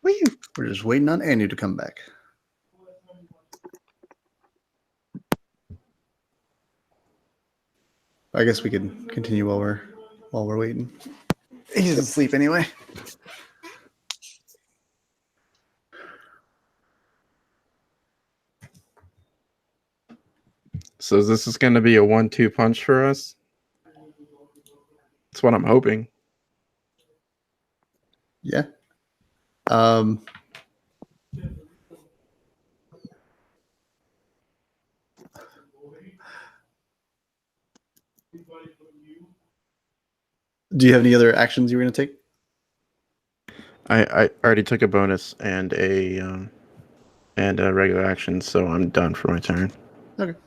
We're just waiting on Anu to come back. I guess we can continue while we're waiting. He's asleep anyway. So this is going to be a 1-2 punch for us? That's what I'm hoping. Yeah. Do you have any other actions you were going to take? I already took a bonus and a regular action, so I'm done for my turn. Okay.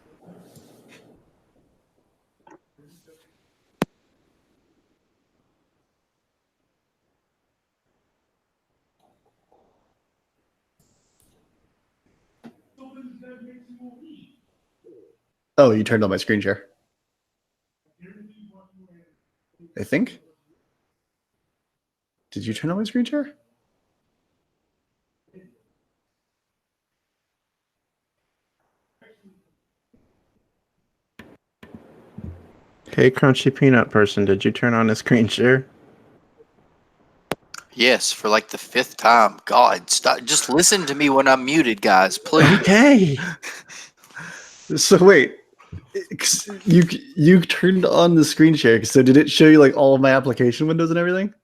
Oh, you turned on my screen share. I think. Did you turn on my screen share? Hey, Crunchy Peanut person, did you turn on the screen share? Yes, for like the 5th time. God, stop! Just listen to me when I'm muted, guys, please. Okay. So wait, you turned on the screen share. So did it show you like all of my application windows and everything?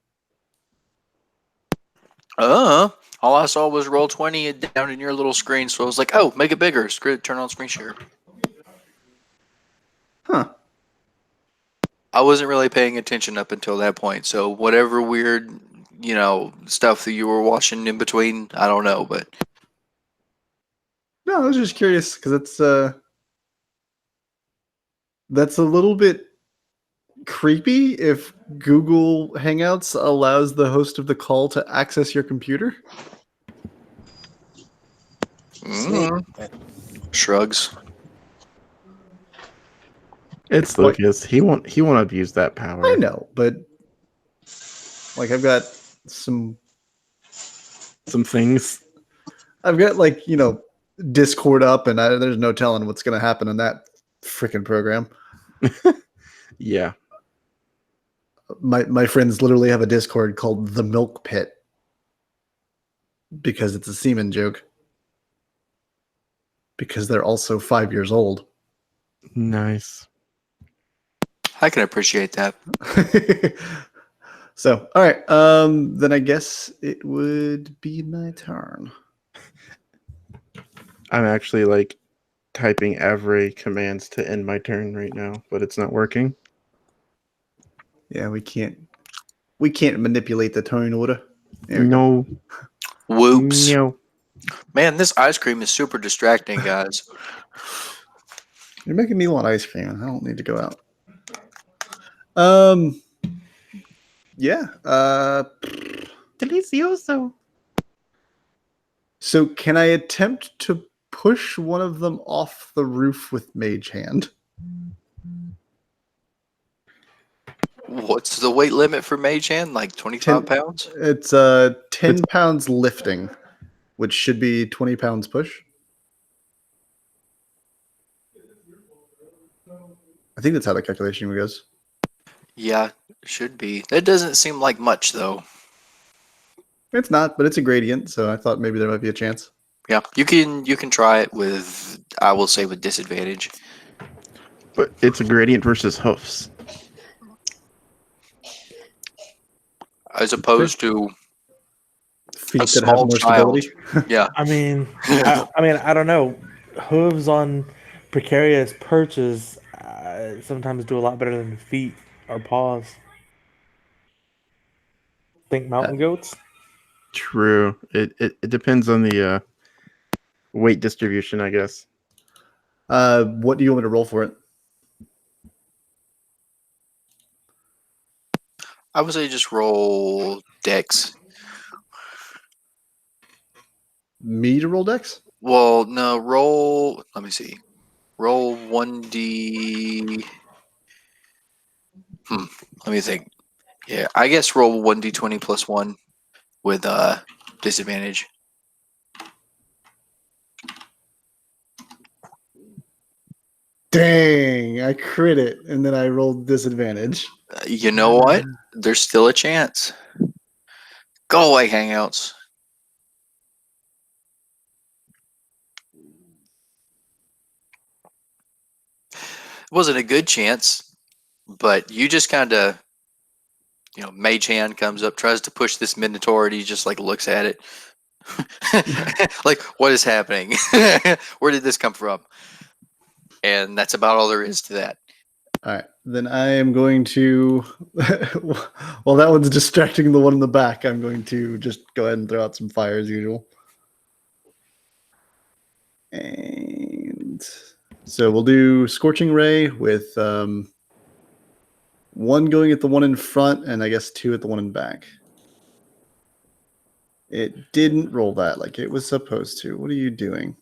All I saw was Roll20 down in your little screen, so I was like, "Oh, make it bigger." Turn on screen share. Huh. I wasn't really paying attention up until that point, so whatever weird, stuff that you were watching in between, I don't know, but No, I was just curious because that's a little bit creepy if Google Hangouts allows the host of the call to access your computer. Shrugs. It's Lucas. He won't abuse that power. I know, but like I've got some things. I've got Discord up, and there's no telling what's going to happen in that freaking program. Yeah. My friends literally have a Discord called The Milk Pit because it's a semen joke. Because they're also 5 years old. Nice. I can appreciate that. So, all right. Then I guess it would be my turn. I'm actually typing every commands to end my turn right now, but it's not working. Yeah, we can't manipulate the turn order. No. Whoops. No. Man, this ice cream is super distracting, guys. You're making me want ice cream. I don't need to go out. Yeah. Delicioso. So can I attempt to push one of them off the roof with Mage Hand? What's the weight limit for Mage Hand? Like 25 pounds? It's 10 pounds lifting, which should be 20 pounds push. I think that's how the calculation goes. Yeah, it should be. That doesn't seem like much, though. It's not, but it's a gradient, so I thought maybe there might be a chance. Yeah, you can try it with, I will say, with disadvantage. But it's a gradient versus hoofs. As opposed to feet a that have small more child. stability. Yeah. I mean, I don't know. Hooves on precarious perches sometimes do a lot better than feet or paws. Think mountain goats? True. It depends on the weight distribution, I guess. What do you want me to roll for it? I would say just roll Dex. Me to roll Dex? Well, no, roll. Let me see. Roll 1d. Let me think. Yeah, I guess roll 1d20 plus 1. with disadvantage. Dang, I crit it, and then I rolled disadvantage. You know what? There's still a chance. Go away, Hangouts. It wasn't a good chance, but you just kind of, Mage Hand comes up, tries to push this Minotaur, and he just like looks at it. Like, what is happening? Where did this come from? And that's about all there is to that. All right, then I am going to. While that one's distracting the one in the back, I'm going to just go ahead and throw out some fire as usual. And so we'll do Scorching Ray with one going at the one in front, and I guess 2 at the one in back. It didn't roll that like it was supposed to. What are you doing?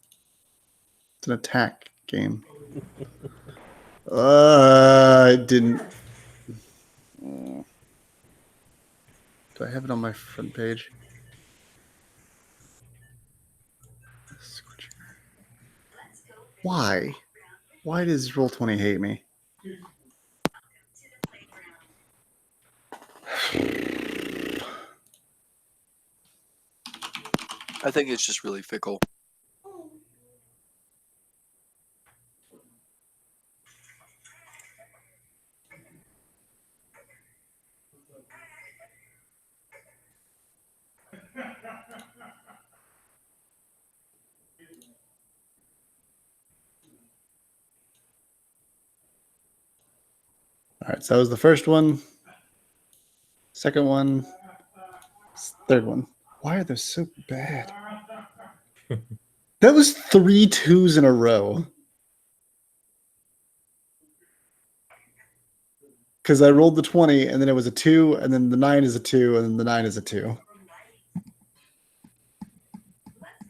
It's an attack game. It didn't. Do I have it on my front page? Why? Why does Roll20 hate me? I think it's just really fickle. All right, so that was the first one. Second one. Third one. Why are those so bad? That was 3 2s in a row. Because I rolled the 20, and then it was a 2, and then the 9 is a 2, and then the 9 is a 2.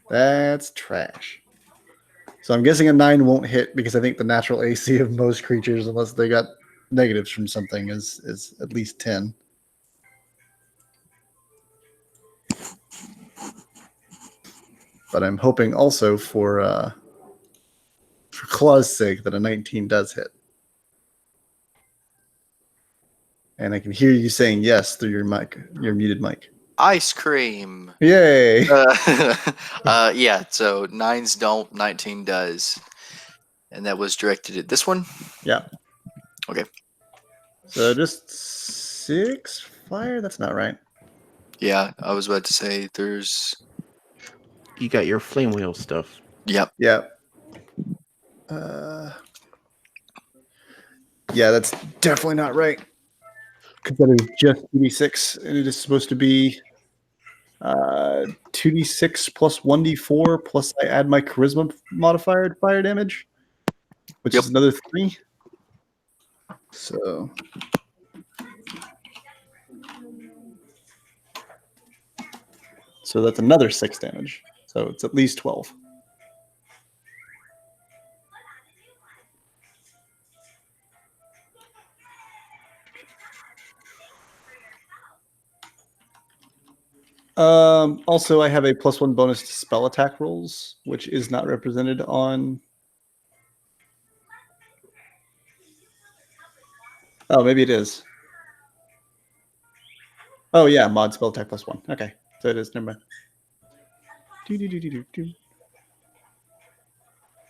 That's trash. So I'm guessing a 9 won't hit because I think the natural AC of most creatures, unless they got negatives from something, is at least 10. But I'm hoping also for Claw's sake that a 19 does hit. And I can hear you saying yes through your mic, your muted mic. Ice cream. Yay! Yeah, so 9s don't, 19 does. And that was directed at this one? Yeah. Okay. So just 6 fire? That's not right. Yeah, I was about to say there's... You got your flame wheel stuff. Yep. Yeah. Yeah, that's definitely not right. Because that is just 2d6, and it is supposed to be 2d6 plus 1d4, plus I add my charisma modifier to fire damage, which Yep. is another 3. So... So that's another 6 damage. So it's at least 12. Also, I have a +1 bonus to spell attack rolls, which is not represented on. Oh, maybe it is. Oh yeah, mod spell attack +1. Okay, so it is. Never mind. Do.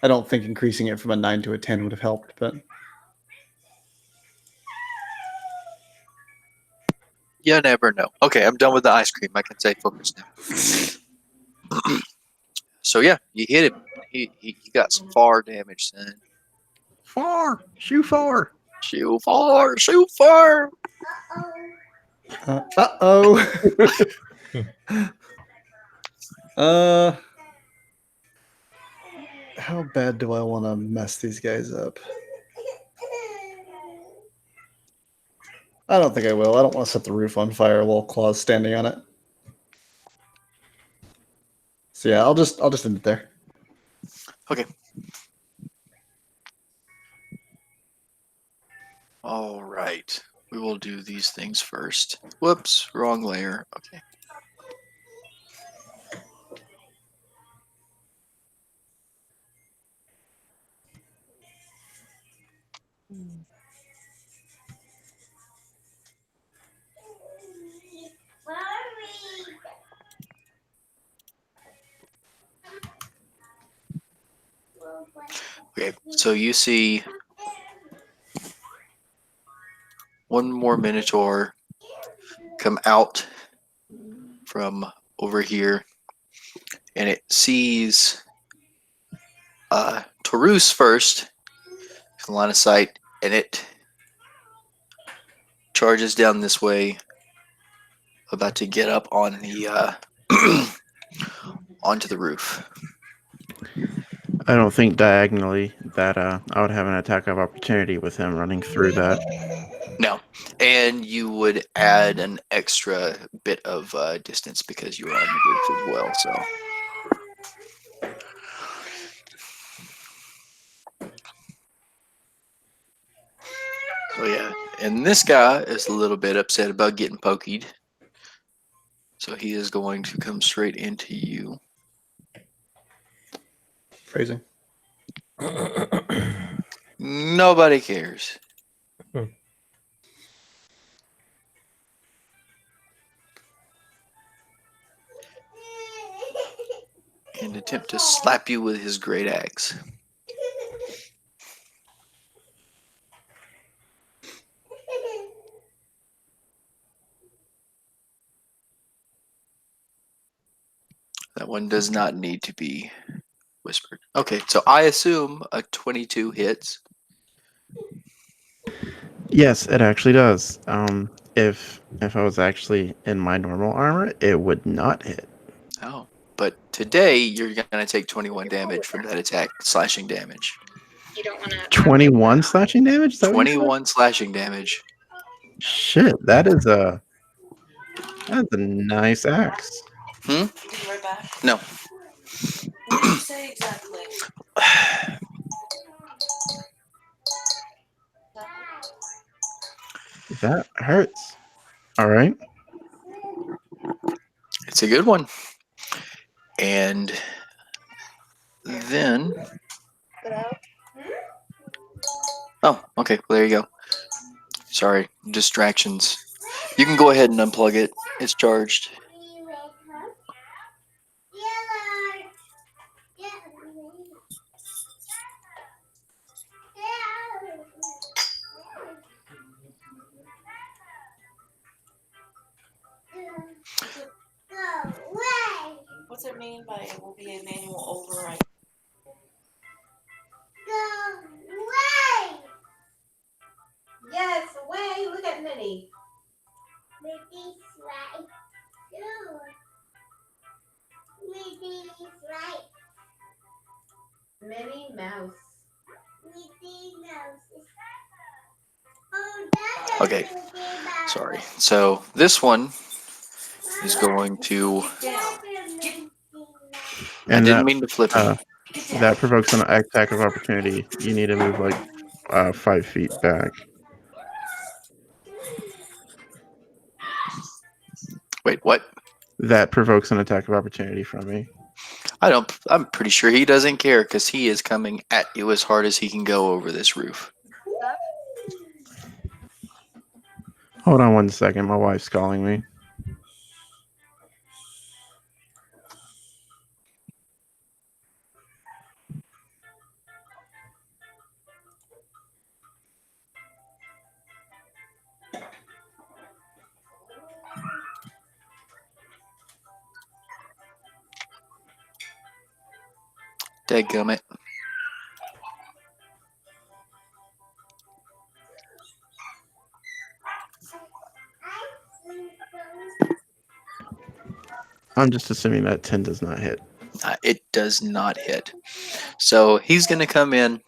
I don't think increasing it from a 9 to a 10 would have helped, but You never know. Okay, I'm done with the ice cream. I can say focus now. So yeah, you hit him. He got some far damage then. Far! Shoot far! Shoot far! Shoot far! How bad do I want to mess these guys up? I don't think I will. I don't want to set the roof on fire while Claw's standing on it. So yeah, I'll just end it there. Okay. All right. We will do these things first. Whoops, wrong layer. Okay. Okay, so you see one more Minotaur come out from over here, and it sees Taurus first, in line of sight, and it charges down this way, about to get up on the onto the roof. I don't think diagonally that I would have an attack of opportunity with him running through that. No, and you would add an extra bit of distance because you were on the roof as well. So yeah, and this guy is a little bit upset about getting pokeyed, so he is going to come straight into you. Phrasing. Nobody cares. And attempt to slap you with his great axe. That one does not need to be whispered. Okay, so I assume a 22 hits. Yes, it actually does. If I was actually in my normal armor, it would not hit. Oh, but today you're gonna take 21 damage from that attack, slashing damage. You don't want to. 21 slashing damage? Is that what you said? 21 slashing damage. Shit, that's a nice axe. Be right back. No. What did you say exactly? That hurts. All right. It's a good one. And then, oh, okay, well, there you go. Sorry, distractions. You can go ahead and unplug it. It's charged. What's it mean by it will be a manual override? Yes, away. Look at Minnie. Minnie Mouse. Okay, sorry. So this one is going to. I And didn't mean to flip it. that provokes an attack of opportunity. You need to move like 5 feet back. Wait, what? That provokes an attack of opportunity from me. I'm pretty sure he doesn't care because he is coming at you as hard as he can go over this roof. Hold on 1 second. My wife's calling me. Dadgummit. I'm just assuming that 10 does not hit. It does not hit. So he's going to come in,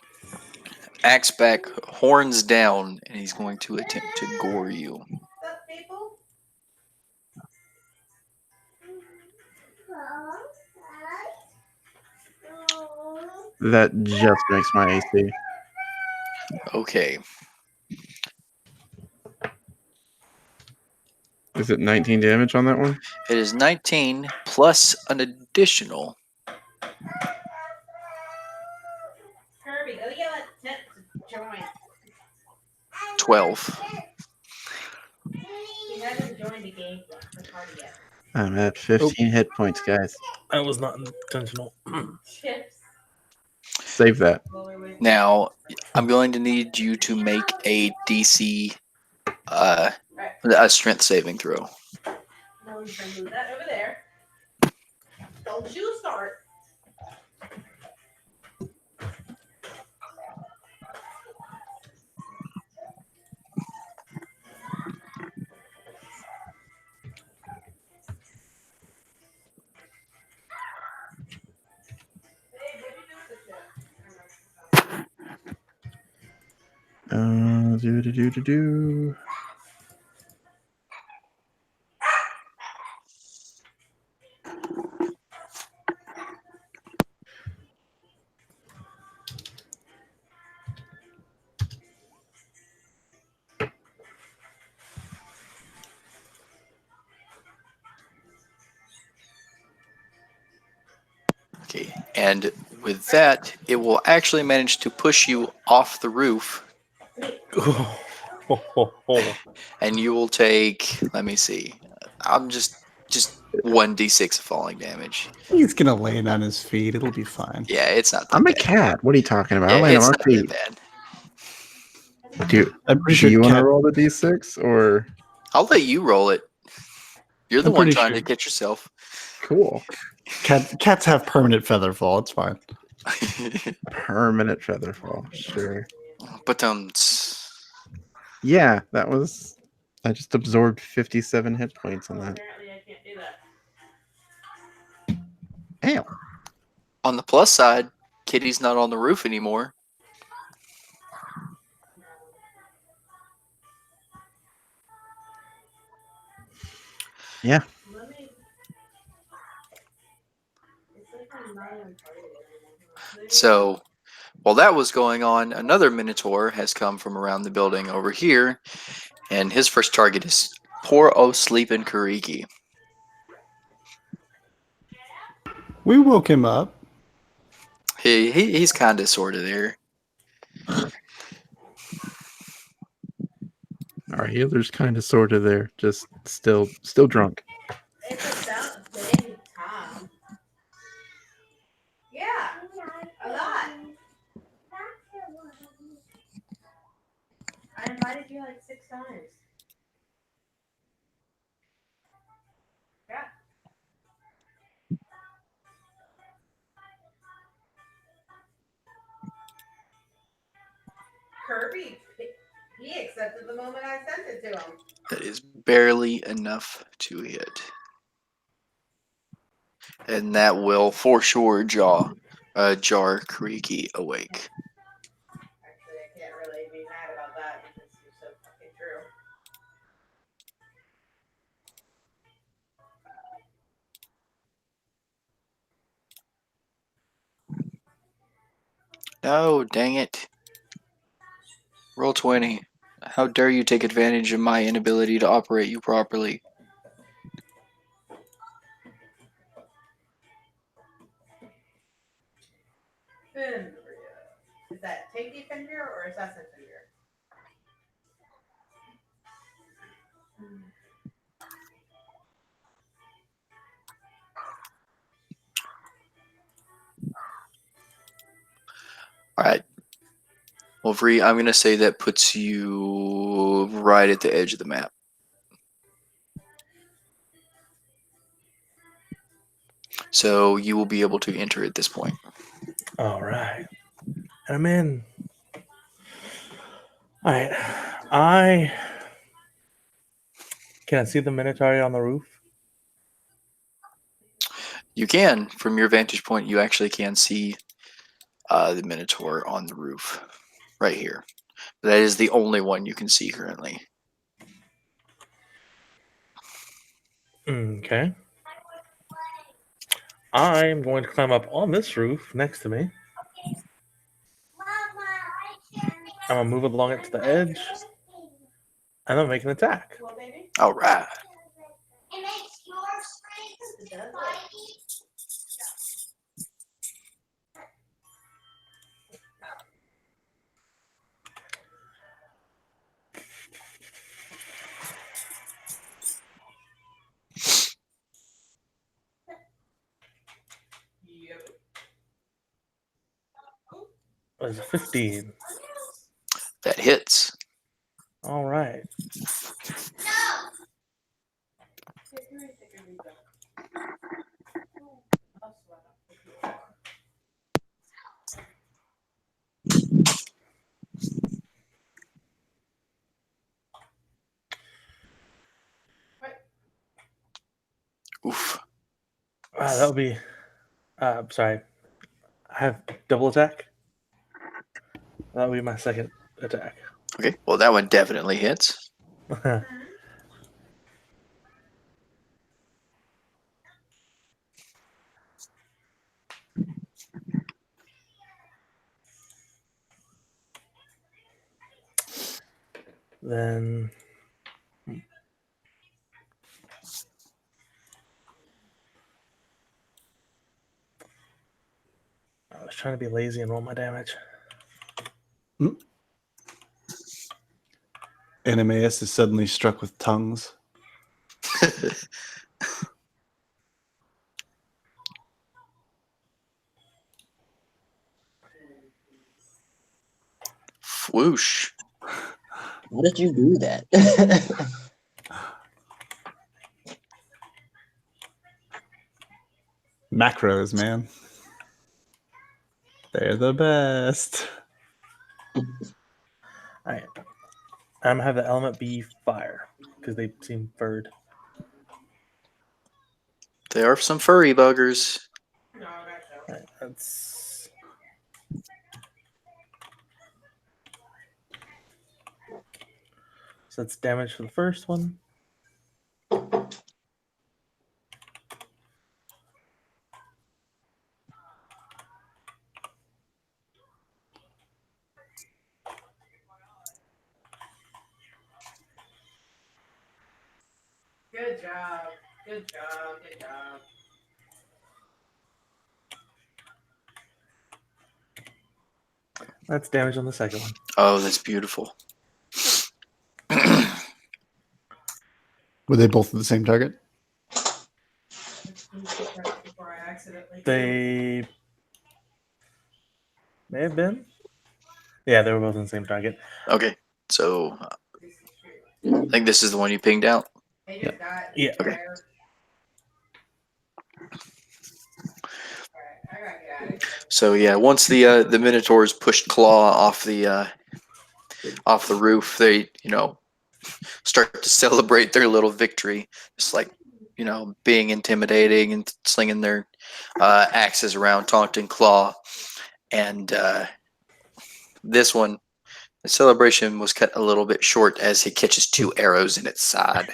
axe back, horns down, and he's going to attempt to gore you. What's up, people? That just makes my AC. Okay. Is it 19 damage on that one? It is 19 plus an additional. Kirby, go yell at Tent to join. 12. He hasn't joined the game yet, the party yet. I'm at 15 hit points, guys. That was not intentional. Chips. Save that. Now, I'm going to need you to make a DC, a strength saving throw. No, you can move that over there. Don't you start. Do. Okay, and with that, it will actually manage to push you off the roof, and you will take. Let me see. I'm just 1d6 of falling damage. He's gonna land on his feet. It'll be fine. Yeah, it's not that I'm a bad. cat. What are you talking about? Yeah, I land it's on not my that feet. bad. Do I'm pretty Do sure you want to cat. roll the d6 or I'll let you roll it. You're the I'm one pretty trying sure- to catch yourself. cool? Cats have permanent feather fall. It's fine. Permanent feather fall. Sure. But Yeah, that was. I just absorbed 57 hit points on that. Apparently, I can't do that. Damn. on the plus side, Kitty's not on the roof anymore. Yeah. Let me. It's like I'm not even part of it anymore. So while that was going on, another Minotaur has come from around the building over here, and his first target is poor O sleeping Kariki. We woke him up. He's kind of sort of there. Our healer's kind of sort of there, just still drunk. It's about dang time. Yeah, a lot. I invited you like 6 times. Yeah. Kirby, he accepted the moment I sent it to him. That is barely enough to hit. And that will for sure jar Kariki awake. Actually, I can't really be mad about that because you're so fucking true. No, dang it. Roll 20. How dare you take advantage of my inability to operate you properly? Fenrir. Is that Tasty Fenrir or Assassin Fenrir? Alright. Well, Vree, I'm going to say that puts you right at the edge of the map. So you will be able to enter at this point. All right. And I'm in. All right. I can I see the Minotaur on the roof? You can, from your vantage point, you actually can see the Minotaur on the roof right here. That is the only one you can see currently. Okay. I am going to climb up on this roof next to me. I'm gonna move along it to the edge, and I'm make an attack. Well, baby. All right. It does it. Yep. Was a 15. That hits. All right. Oof. That would be. Sorry. I have double attack. That would be my second attack. Okay. Well, that one definitely hits. Then. I was trying to be lazy and roll my damage. Animaeus is suddenly struck with tongues. Whoosh. How did you do that? Macros, man. They're the best. All right. I'm gonna have the element be fire because they seem furred. There are some furry buggers. All right, that's so that's damage for the first one. Good job. Good job. Good job. That's damage on the second one. Oh, that's beautiful. Were they both at the same target? Before I accidentally. They may have been. Yeah, they were both on the same target. Okay. So I think this is the one you pinged out. They just got Yeah. Okay. there. Alright, I gotta get out of here. So yeah, once the Minotaurs pushed Claw off the roof, they start to celebrate their little victory, just like being intimidating and slinging their axes around, taunting Claw, and this one, the celebration was cut a little bit short as he catches 2 arrows in its side.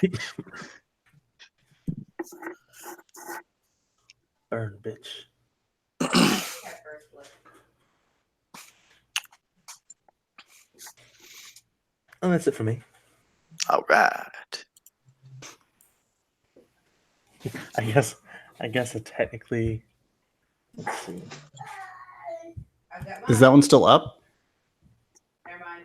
Burn, bitch. That first one. And that's it for me. All right. I guess it technically. Let's see. I've got Is mine. that one still up? Never mind.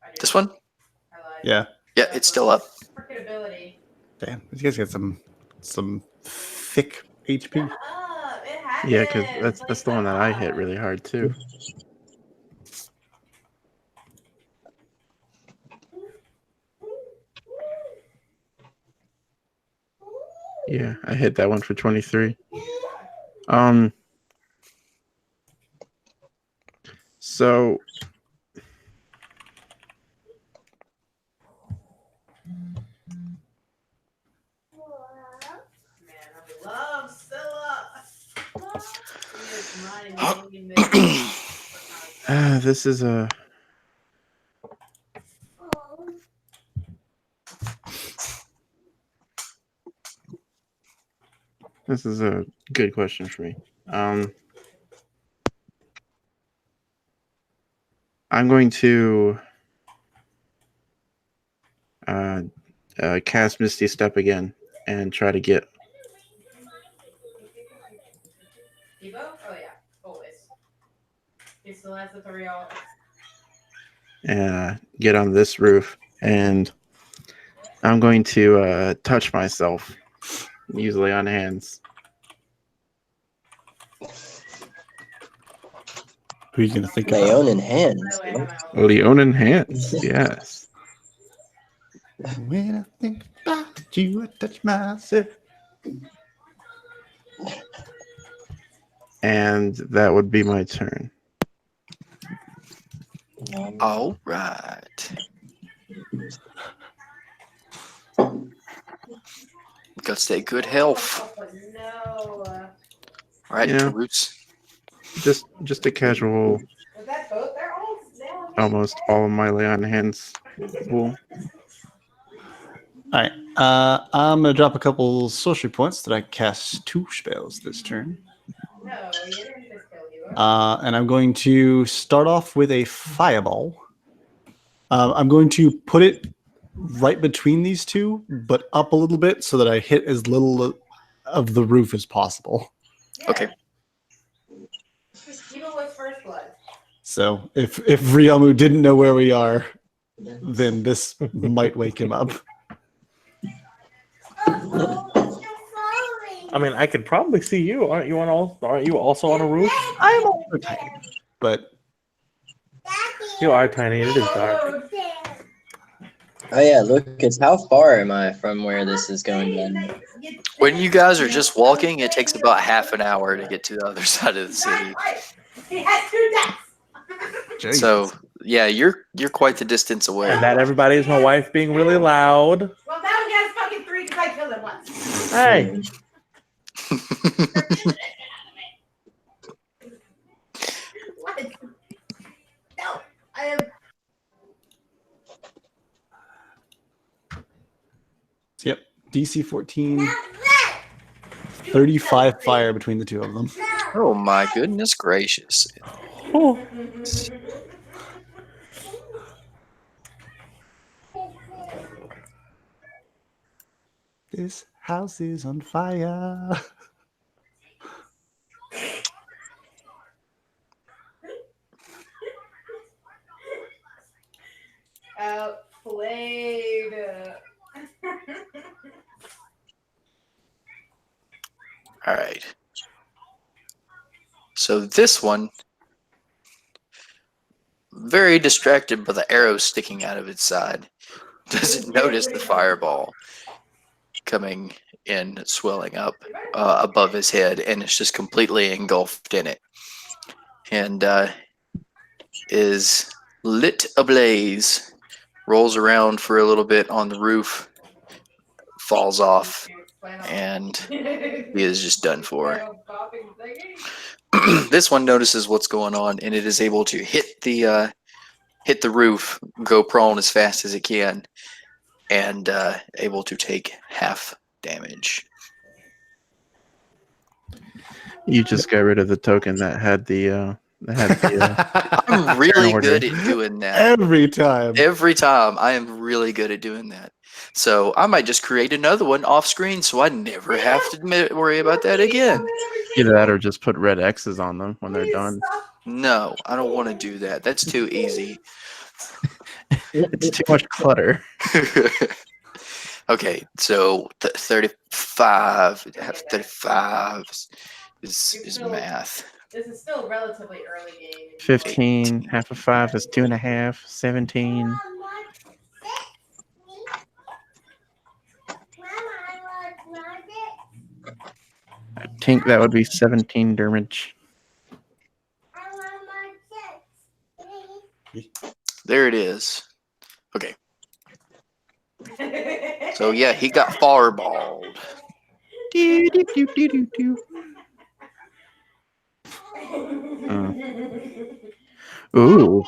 I did. This one? I lied. Yeah. Yeah, it's still up. Freaking ability. Damn, you guys got some thick HP. Shut up. It happens. Yeah, because that's the one that I hit really hard too. Yeah, I hit that one for 23. So Man, I love Scylla. She is my main mission. this is a good question for me. I'm going to cast Misty Step again and try to get. Evo? Oh yeah, always. He still has the 3 all. Get on this roof, and I'm going to touch myself, usually on hands. Who are you gonna think about? Leonin hands. Leonin hands. Yes. When I think about you, I touch myself. And that would be my turn. All right. Got to stay good health. No. All right, Yeah. Roots. Just a casual, Was that both? They're all now. almost all of my Leon hands pool. All right. I'm gonna drop a couple sorcery points that I cast 2 spells this turn. No, you didn't just kill you. And I'm going to start off with a fireball. I'm going to put it right between these two, but up a little bit so that I hit as little of the roof as possible. Okay. Even with first blood. So if Ryamu didn't know where we are, then this might wake him up. I mean, I could probably see you. Aren't you also on a roof? I am also tiny, but You are tiny. It is dark. Oh yeah, Lucas, how far am I from where this is going down? When you guys are just walking, it takes about half an hour to get to the other side of the city. He has 2 deaths. Jesus. So yeah, you're quite the distance away. And that everybody is my wife being really loud. Well, now he has fucking 3 because I killed him once. Hey, What? No, I am. Yep. DC 14, 35 fire between the two of them. Oh my goodness gracious! oh, This house is on fire. Outplayed. All right. So this one, very distracted by the arrow sticking out of its side, doesn't notice the fireball coming in, swelling up above his head, and it's just completely engulfed in it, and is lit ablaze. Rolls around for a little bit on the roof, falls off, and he is just done for. This one notices what's going on, and it is able to hit the roof, go prone as fast as it can, and able to take half damage. You just got rid of the token that had the I'm really order. good at doing that. Every time. Every time, I am really good at doing that. So I might just create another one off screen, so I never have to worry about that again. Either that or just put red X's on them when they're done. No, I don't want to do that. That's too easy. It's too much clutter. Okay, so 35. 35 is math. This is still relatively early game. 15, half of 5 is 2.5, 17. I think that would be 17 damage. There it is. Okay, so yeah, he got fireballed. Do, do, do, do, do, do. Ooh.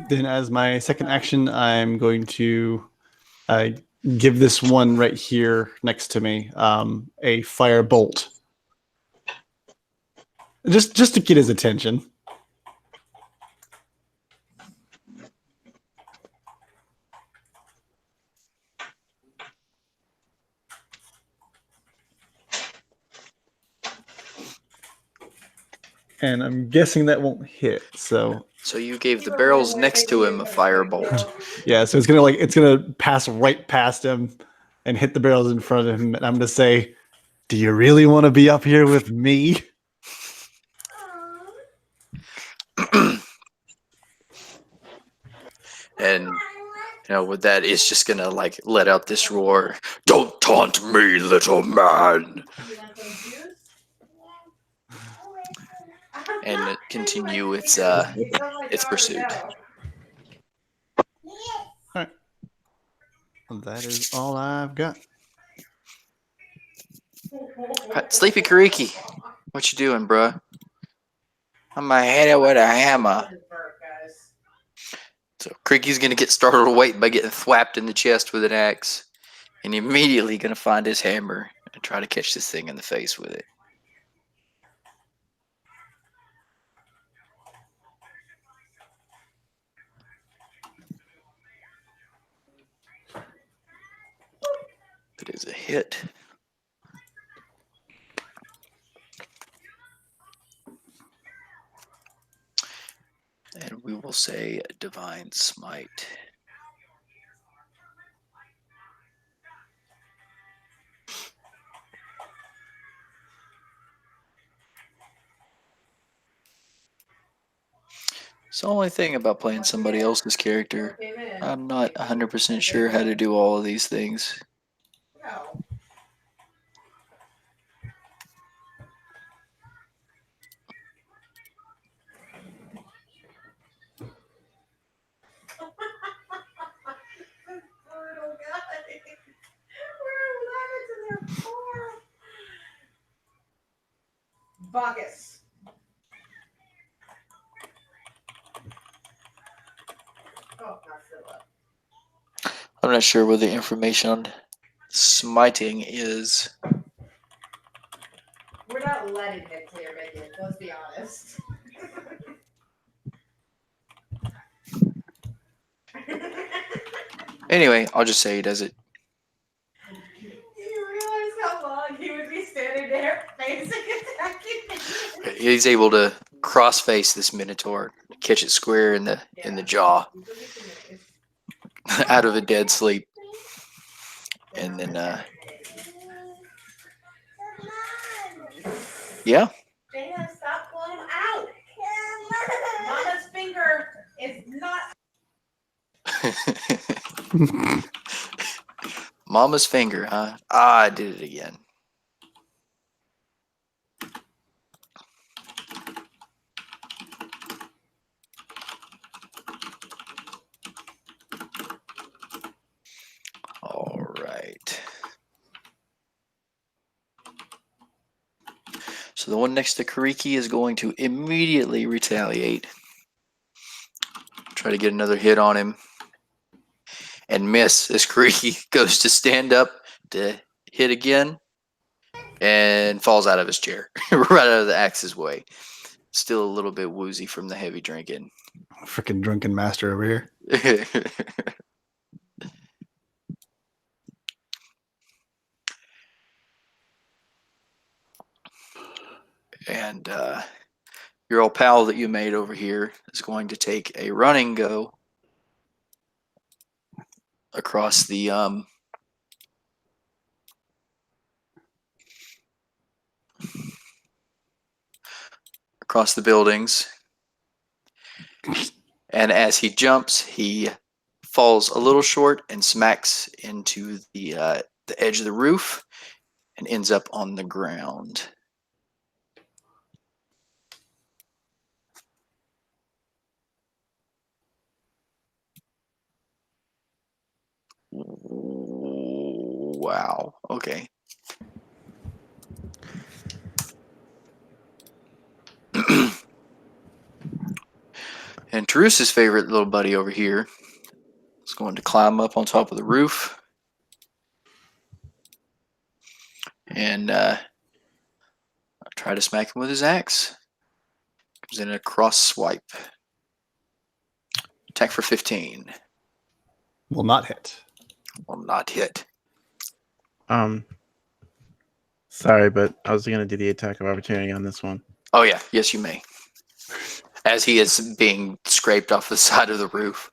Then as my second action, I'm going to give this one right here next to me a fire bolt. Just to get his attention. And I'm guessing that won't hit. So So you gave the barrels next to him a firebolt. yeah, so it's gonna pass right past him and hit the barrels in front of him. And I'm gonna say, Do you really want to be up here with me? And with that, it's just gonna like let out this roar. Don't taunt me, little man, You want some juice? and continue its It's on my its jar pursuit. now. Well, that is all I've got. Right, Sleepy Kariki, what you doing, bruh? I'm gonna hit it with a hammer. So Creaky's gonna get startled awake by getting thwapped in the chest with an axe, and immediately gonna find his hammer and try to catch this thing in the face with it. It is a hit. And we will say Divine Smite. It's the only thing about playing somebody else's character. I'm not 100% sure how to do all of these things. No. Brutal guy. We're 11 to their core. Bacchus. Oh, not Philip. I'm not sure where the information on smiting is. We're not letting him clear minions, let's be honest. Anyway, I'll just say he does it. Do you realize how long he would be standing there facing attacking minions? He's able to cross-face this Minotaur, catch it square in the jaw, out of a dead sleep, and then yeah. Dana, stop pulling him out. Mama's finger is not. Mama's finger, huh? Ah, I did it again. All right. So the one next to Kariki is going to immediately retaliate. Try to get another hit on him. And miss as Kariki goes to stand up to hit again and falls out of his chair, right out of the axe's way. Still a little bit woozy from the heavy drinking. Freaking drunken master over here. And your old pal that you made over here is going to take a running go across the buildings. And as he jumps, he falls a little short and smacks into the edge of the roof and ends up on the ground. Wow. Okay. And Terusa's favorite little buddy over here is going to climb up on top of the roof and try to smack him with his axe. Comes in a cross swipe. Attack for 15. Will not hit. Will not hit. Sorry, but I was gonna do the attack of opportunity on this one. Oh yeah, yes you may. As he is being scraped off the side of the roof.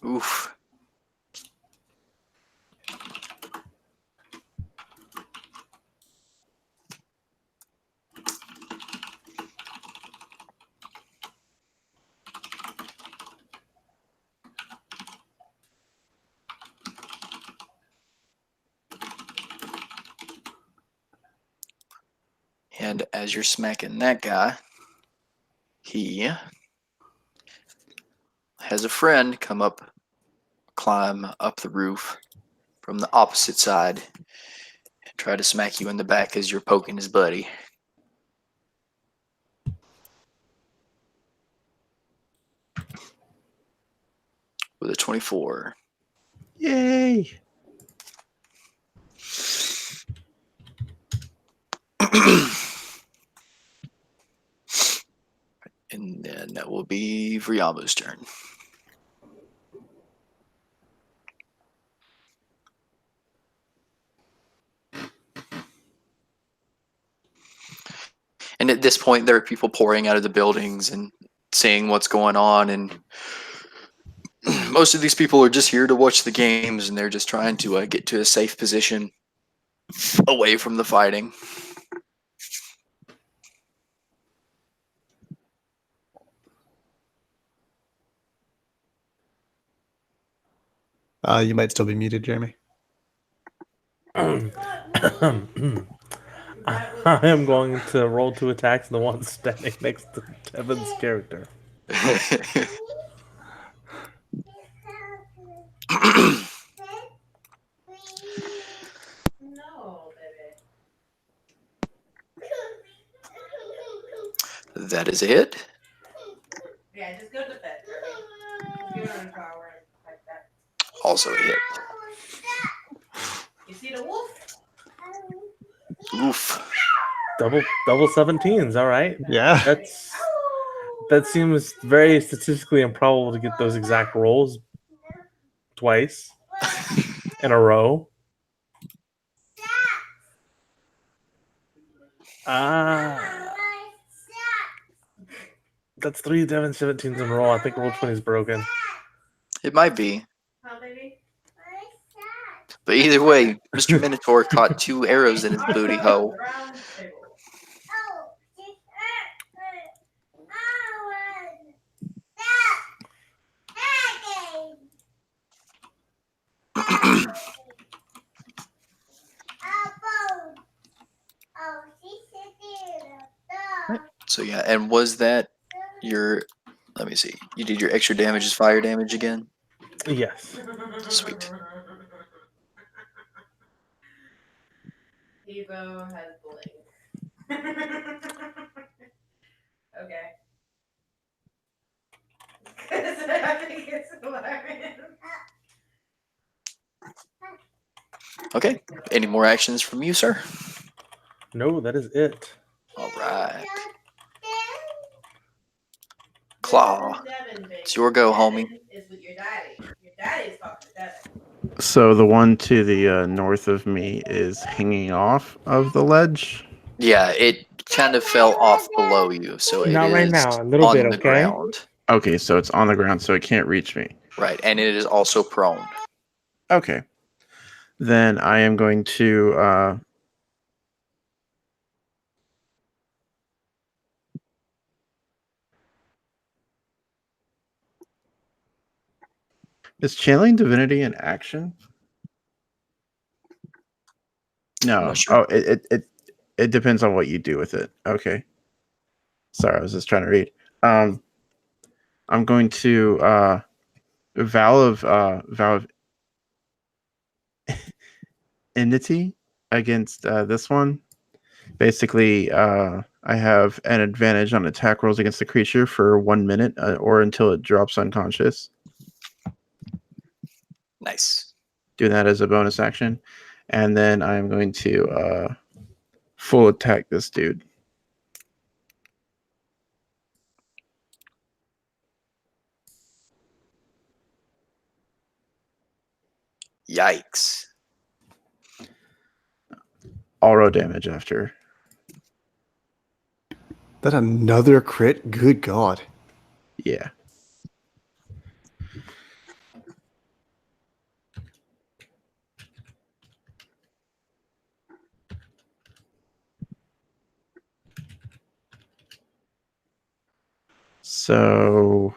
Oof. And as you're smacking that guy, he has a friend climb up the roof from the opposite side and try to smack you in the back as you're poking his buddy. With a 24. Yay! And then that will be Vriamu's turn. And at this point, there are people pouring out of the buildings and seeing what's going on. And most of these people are just here to watch the games, and they're just trying to get to a safe position away from the fighting. You might still be muted, Jeremy. I am going to roll 2 attacks, the one standing next to Devin's character. No, baby. That is a hit. Yeah, just go to bed. You're on a shower like that. Also a hit. You see the wolf? Oof. Double 17s, all right. Yeah. That seems very statistically improbable to get those exact rolls twice in a row. That's 3 Devin 17s in a row. I think roll 20 is broken. It might be. Huh, baby? But either way, Mr. Minotaur caught 2 arrows in his booty hole. Round table. So yeah, and was that your, let me see, you did your extra damage as fire damage again? Yes. Sweet. Evo has bling. Okay. I think it's hilarious. Okay, any more actions from you, sir? No, that is it. All right. Claw, it's your go, homie. Is with your daddy. Your daddy is talking to Devin. So the one to the north of me is hanging off of the ledge. Yeah, it kind of fell off below you, so it Not is right now, a little on bit, the okay? ground. Okay, so it's on the ground, so it can't reach me. Right, and it is also prone. Okay. Then I am going to is channeling divinity an action? No. not sure. Oh, it depends on what you do with it. Okay. Sorry, I was just trying to read. I'm going to vow of enmity against this one. Basically, I have an advantage on attack rolls against the creature for 1 minute or until it drops unconscious. Nice. Do that as a bonus action. And then I'm going to full attack this dude. Yikes. I'll roll damage after. That another crit? Good God. Yeah. So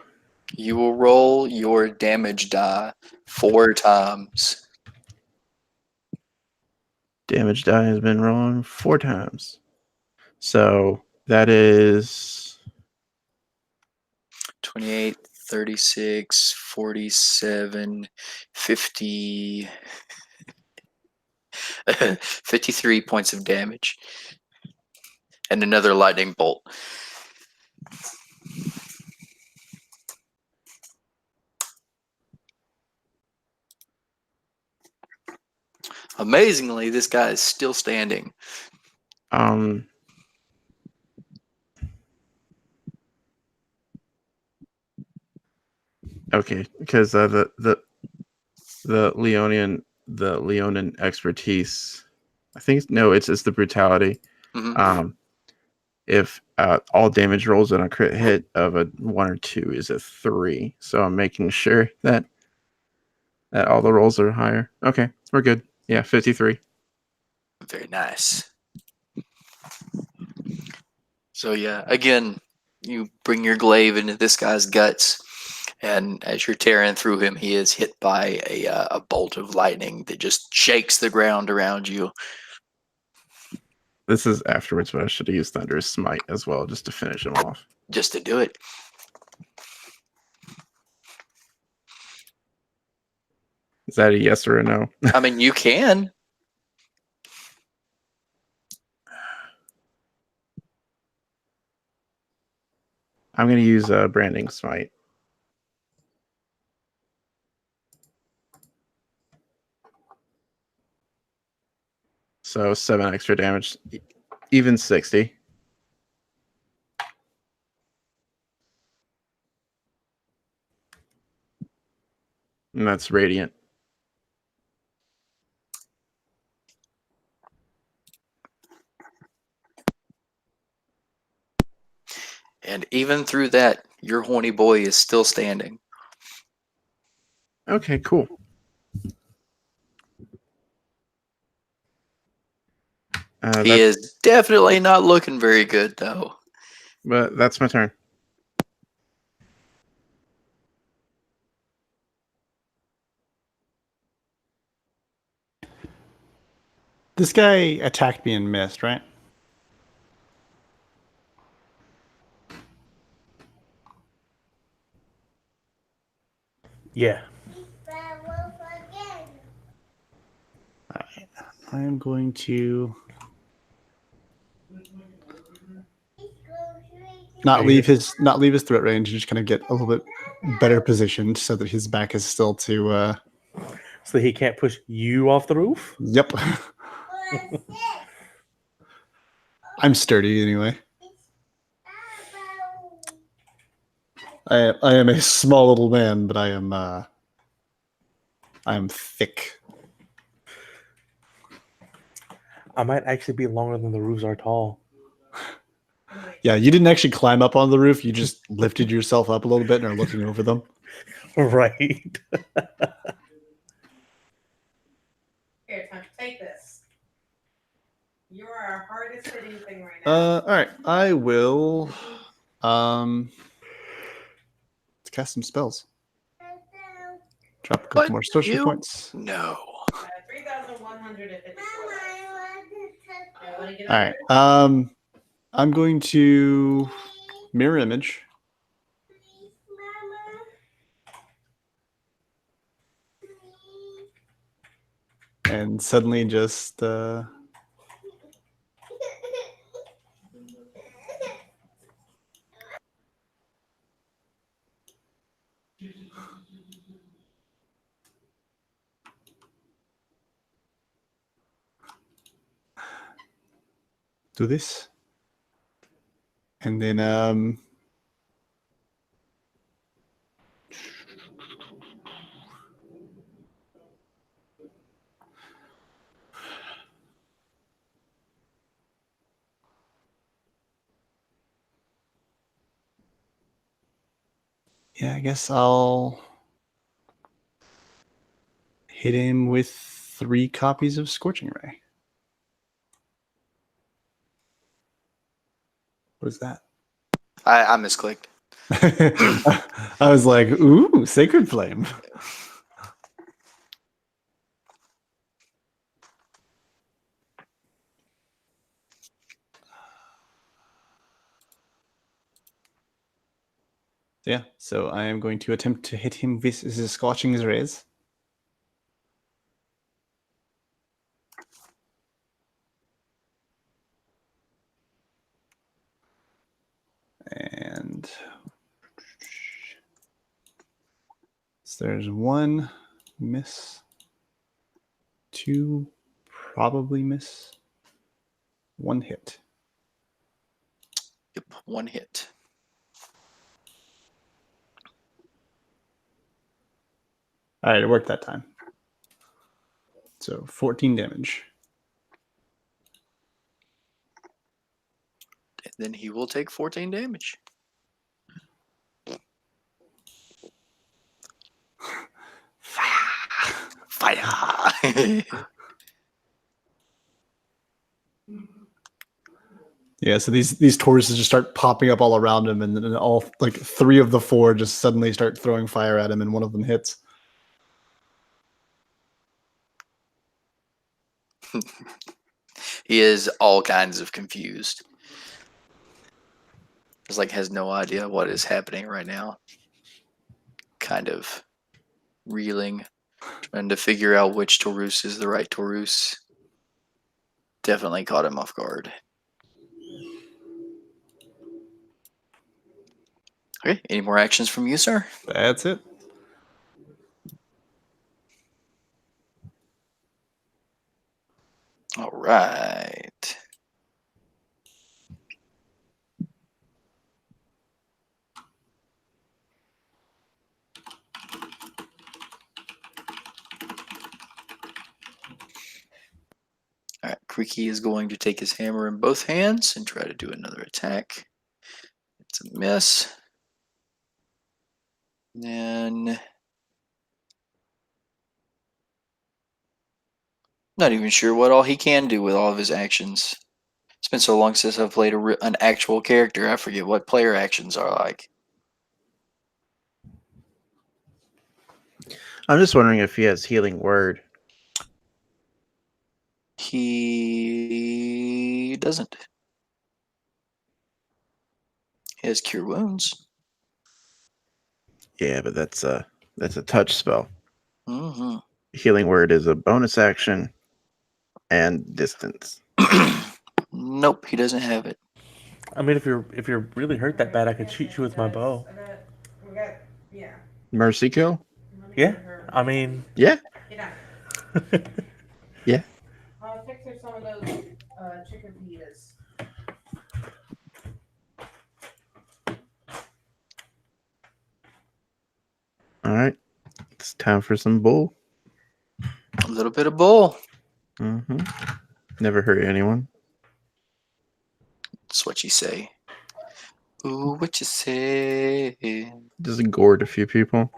You will roll your damage die 4 times. damage die has been rolling 4 times. So that is 28, 36, 47, 50, 53 points of damage. And another lightning bolt. Amazingly, this guy is still standing. Okay, because the Leonin expertise, I think no, it's the brutality. Mhm. If all damage rolls on a crit hit of a 1 or 2 is a 3, so I'm making sure that all the rolls are higher. Okay, we're good. Yeah, 53. Very nice. So yeah, again, you bring your glaive into this guy's guts, and as you're tearing through him, he is hit by a bolt of lightning that just shakes the ground around you. This is afterwards, but I should have used Thunderous Smite as well, just to finish him off. Just to do it. Is that a yes or a no? I mean, you can. I'm going to use Branding Smite. So 7 extra damage, even 60. And that's radiant. And even through that, your horny boy is still standing. Okay, cool. He is definitely not looking very good, though. But that's my turn. This guy attacked me and missed, right? Yeah. Alright. I am going to not leave his threat range and just kind of get a little bit better positioned so that his back is still to So he can't push you off the roof? Yep. I'm sturdy anyway. I am a small little man, but I am thick. I might actually be longer than the roofs are tall. Yeah, you didn't actually climb up on the roof. You just lifted yourself up a little bit and are looking over them. Right. Here, Tom, take this. You are our hardest hitting thing right now. All right. I will let's cast some spells. Drop a couple What? more social You? points. No. 3,154. All right. I'm going to mirror image. And suddenly just do this. And then yeah, I guess I'll hit him with 3 copies of Scorching Ray. What is that? I misclicked. I was like, ooh, Sacred Flame. Yeah, so I am going to attempt to hit him with the Scorching Rays. And so there's 1 miss, 2 probably miss, 1 hit. Yep, 1 hit. All right, it worked that time. So 14 damage. And then he will take 14 damage. Fire! Yeah, so these Tauruses just start popping up all around him, and then all like 3 of the 4 just suddenly start throwing fire at him, and one of them hits. He is all kinds of confused. Just like has no idea what is happening right now. Kind of reeling, trying to figure out which Taurus is the right Taurus. Definitely caught him off guard. Okay, any more actions from you, sir? That's it. All right. All right, Creaky is going to take his hammer in both hands and try to do another attack. It's a miss. And then not even sure what all he can do with all of his actions. It's been so long since I've played an actual character. I forget what player actions are like. I'm just wondering if he has healing word. He doesn't. He has cure wounds. Yeah, but that's a touch spell. Mm-hmm. Healing word is a bonus action and distance. Nope, he doesn't have it. I mean, if you're really hurt that bad, I could shoot you with my bow. We got, yeah. Mercy kill? Yeah, I mean, Yeah. Yeah. Yeah. Fix her some of those chicken pitas. All right. It's time for some bull. A little bit of bull. Mm-hmm. Never hurt anyone. That's what you say. Ooh, what you say? Just gored a few people.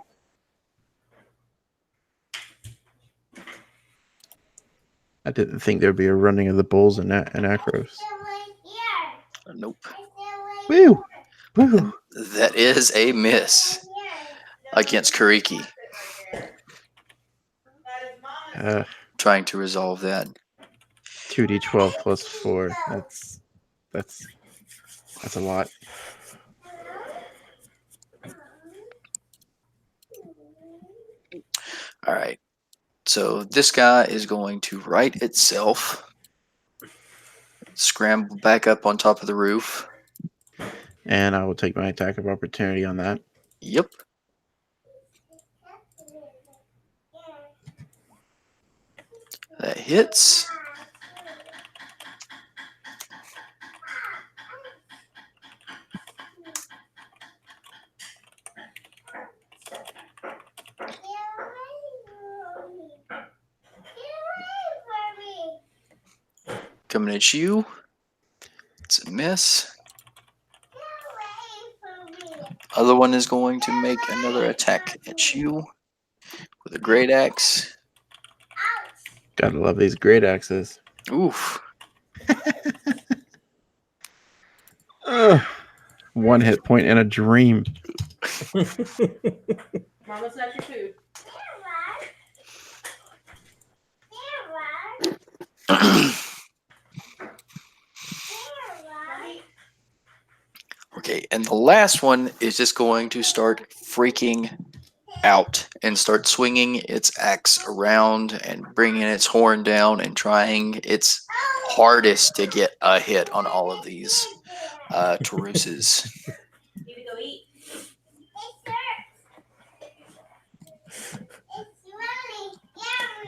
I didn't think there'd be a running of the bulls in Akros. Nope. Woo! Woo! That is a miss against Kariki. Trying to resolve that. 2d12 plus 4. That's a lot. All right. So this guy is going to right itself, scramble back up on top of the roof. And I will take my attack of opportunity on that. Yep. That hits. Coming at you. It's a miss. Other one is going to make another attack at you with a great axe. Gotta love these great axes. Oof. Ugh. 1 hit point and a dream. Mama's not your food. We're Okay, and the last one is just going to start freaking out and start swinging its axe around and bringing its horn down and trying its hardest to get a hit on all of these Tauruses. Need to go eat.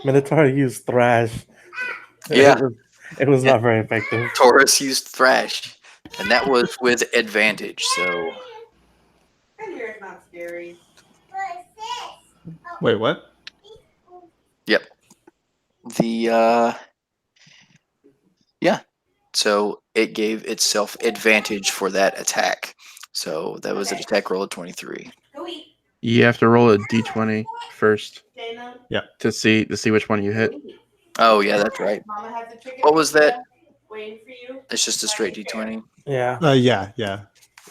Minotaur used thrash. Yeah. It was not very effective. Taurus used thrash, and that was with advantage. So I hear it's not scary. Wait, what? the yeah, so it gave itself advantage for that attack. So that was an attack roll of 23. Go eat, You have to roll a d20 first Dana. to see which one you hit. Oh yeah, that's right. Mama has a chicken. What was that? Waiting for you. It's just a straight d20. Yeah. Yeah.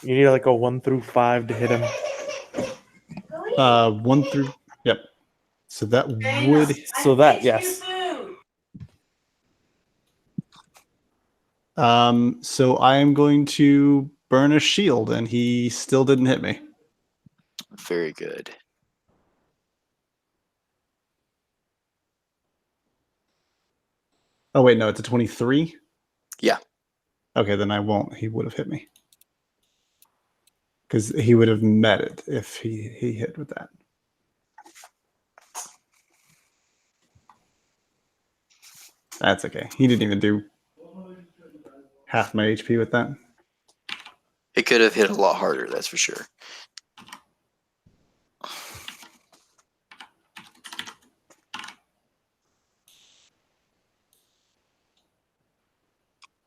You need like a 1 through 5 to hit him. Go eat. 1 through. Yep. So that Dana, would. I So that, fixed you yes. food. So I am going to burn a shield, and he still didn't hit me. Very good. Oh wait, no, it's a 23. Yeah. Okay, then I won't. He would have hit me because he would have met it if he hit with that. That's okay. He didn't even do half my HP with that. It could have hit a lot harder, that's for sure.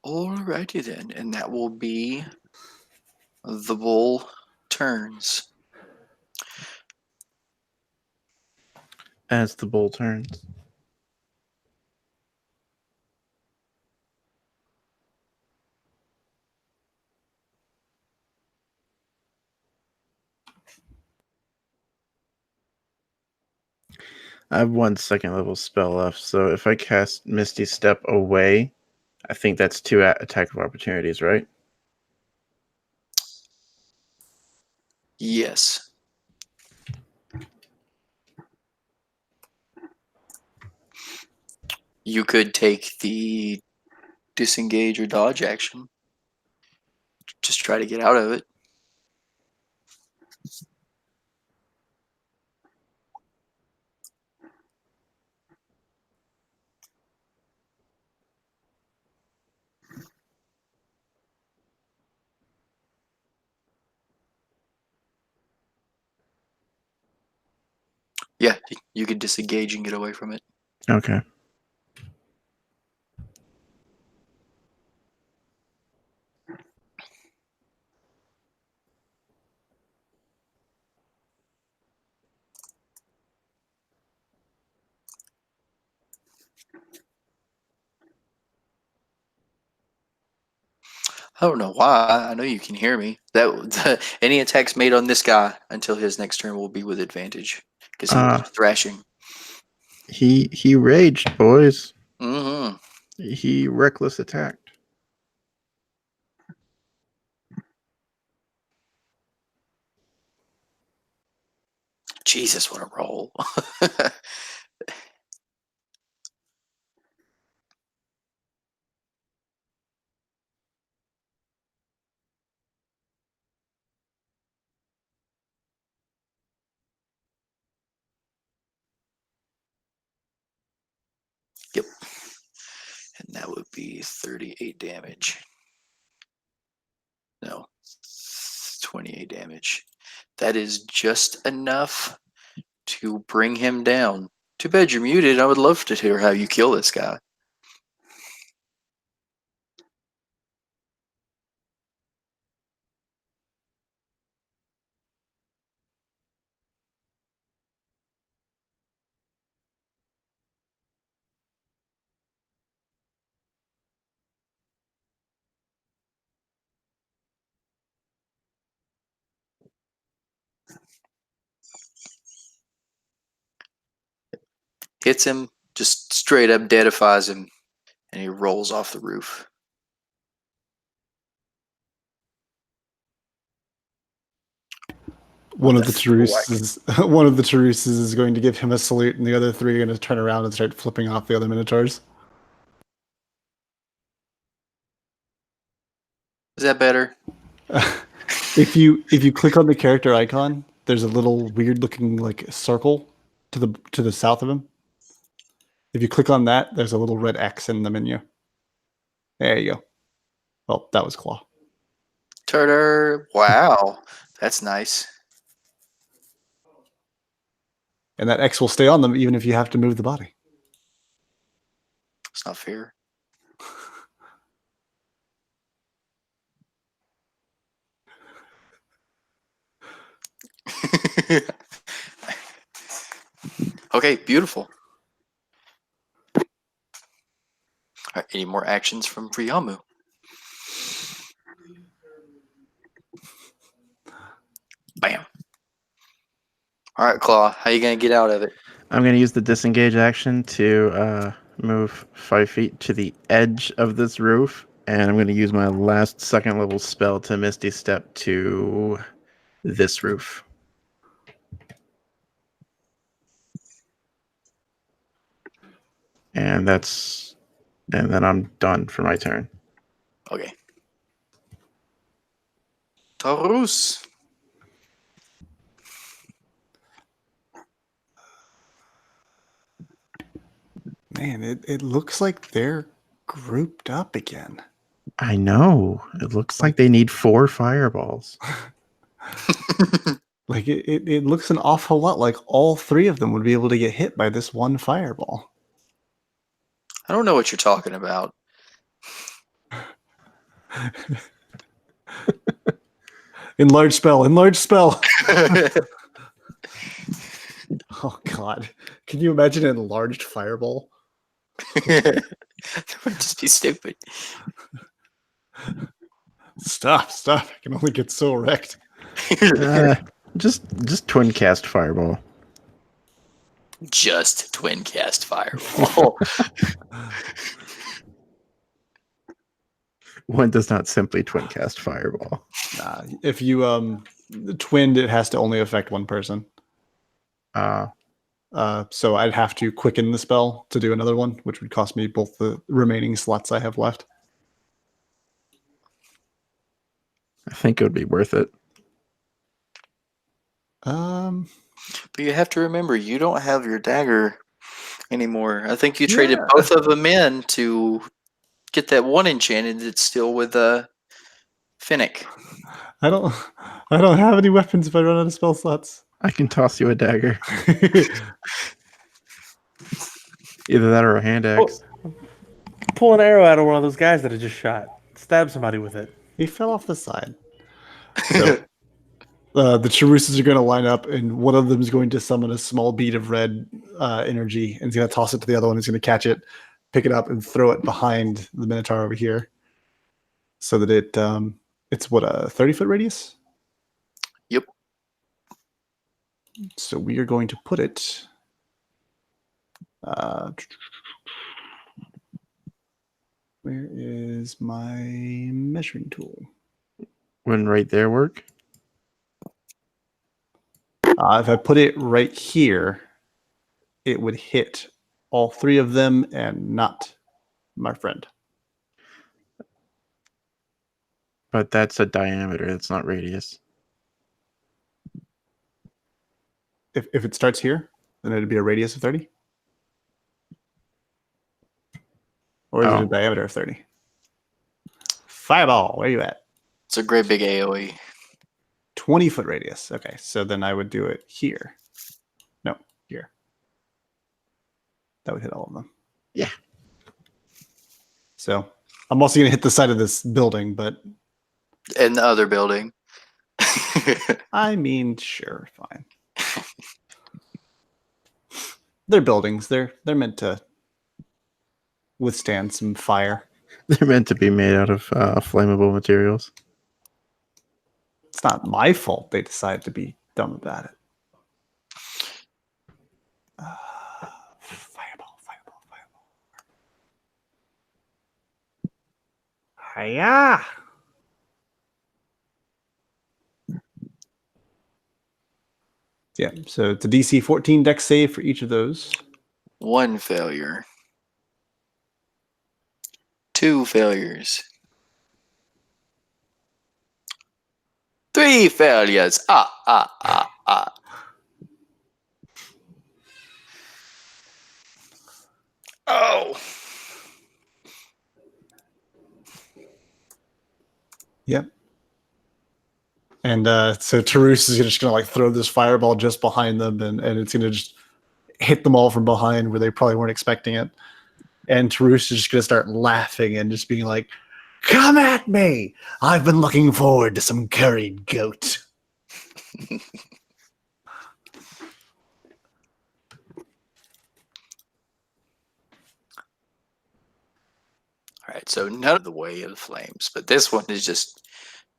Alrighty then, and that will be the bull turns. As the bull turns. I have 1 second level spell left, so if I cast Misty Step away, I think that's 2 attack of opportunities, right? Yes. You could take the disengage or dodge action. Just try to get out of it. Yeah, you could disengage and get away from it. Okay. I don't know why. I know you can hear me. Any attacks made on this guy until his next turn will be with advantage because he was thrashing. He raged, boys. Mm-hmm. He reckless attacked. Jesus, what a roll! Yep. And that would be 38 damage. No, 28 damage. That is just enough to bring him down. Too bad you're muted. I would love to hear how you kill this guy. Hits him, just straight up deadifies him, and he rolls off the roof. One of the That's Taruses, one of the Taruses is going to give him a salute, and the other three are going to turn around and start flipping off the other Minotaurs. Is that better? If you click on the character icon, there's a little weird looking like circle to the south of him. If you click on that, there's a little red X in the menu. There you go. Well, that was Claw. Turner. Wow. That's nice. And that X will stay on them even if you have to move the body. It's not fair. Okay, beautiful. All right, any more actions from Priyamu? Bam. All right, Claw, how you gonna get out of it? I'm going to use the disengage action to move 5 feet to the edge of this roof, and I'm going to use my last second level spell to Misty Step to this roof. And then I'm done for my turn. Okay. Taurus. Man, it looks like they're grouped up again. I know. It looks like they need 4 fireballs. Like it looks an awful lot like all three of them would be able to get hit by this one fireball. I don't know what you're talking about. Enlarge spell, enlarge spell. Oh god. Can you imagine an enlarged fireball? That would just be stupid. Stop. I can only get so wrecked. Just twin cast fireball. Just twin cast fireball. One does not simply twin cast fireball. If you twinned, it has to only affect one person. So I'd have to quicken the spell to do another one, which would cost me both the remaining slots I have left. I think it would be worth it. But you have to remember, you don't have your dagger anymore. I think you traded Yeah. both of them in to get that one enchanted that's still with Finnick. I don't have any weapons if I run out of spell slots. I can toss you a dagger. Either that or a hand axe. Pull an arrow out of one of those guys that I just shot. Stab somebody with it. He fell off the side. So, the Charusas are going to line up, and one of them is going to summon a small bead of red energy, and he's going to toss it to the other one. He's going to catch it, pick it up, and throw it behind the Minotaur over here, so that it's what, a 30-foot radius? Yep. So we are going to put it. Where is my measuring tool? Wouldn't right there work? If I put it right here, it would hit all three of them and not my friend. But that's a diameter. That's not radius. If it starts here, then it'd be a radius of 30? Or is it Oh. a diameter of 30? Fireball, where you at? It's a great big AoE. 20-foot radius. Okay, so then I would do it here. No, here. That would hit all of them. Yeah. So I'm also going to hit the side of this building, but And the other building. I mean, sure, fine. They're buildings. They're meant to withstand some fire. They're meant to be made out of flammable materials. It's not my fault they decided to be dumb about it. Fireball. Hiya! Yeah, so it's a DC 14 dex save for each of those. 1 failure. 2 failures. 3 failures. Ah. Oh. Yep. And so Tarus is just going to like throw this fireball just behind them, and it's going to just hit them all from behind where they probably weren't expecting it. And Tarus is just going to start laughing and just being like, "Come at me! I've been looking forward to some curried goat." All right, so none of the way of the flames, but this one is just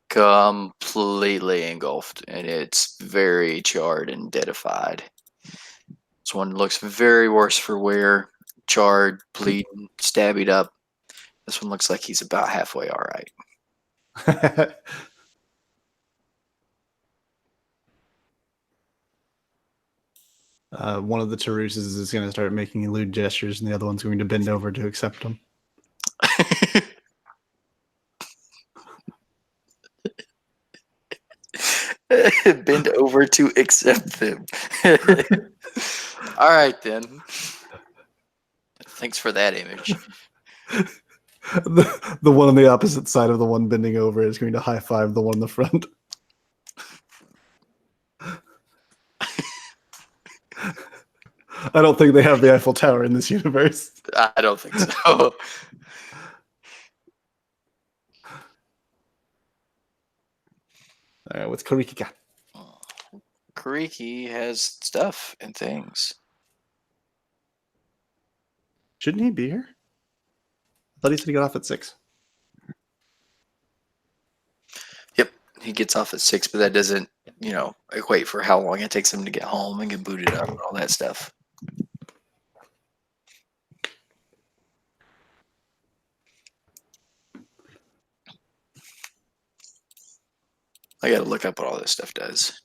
completely engulfed, and it's very charred and deadified. This one looks very worse for wear, charred, bleeding, stabbied up. This one looks like he's about halfway all right. One of the Taruses is going to start making lewd gestures, and the other one's going to bend over to accept them. Bend over to accept them. All right, then. Thanks for that image. The one on the opposite side of the one bending over is going to high five the one in the front. I don't think they have the Eiffel Tower in this universe. I don't think so. All right, what's Kariki got? Kariki has stuff and things. Shouldn't he be here? I thought he said he got off at 6. Yep, he gets off at 6, but that doesn't, equate for how long it takes him to get home and get booted up and all that stuff. I gotta look up what all this stuff does.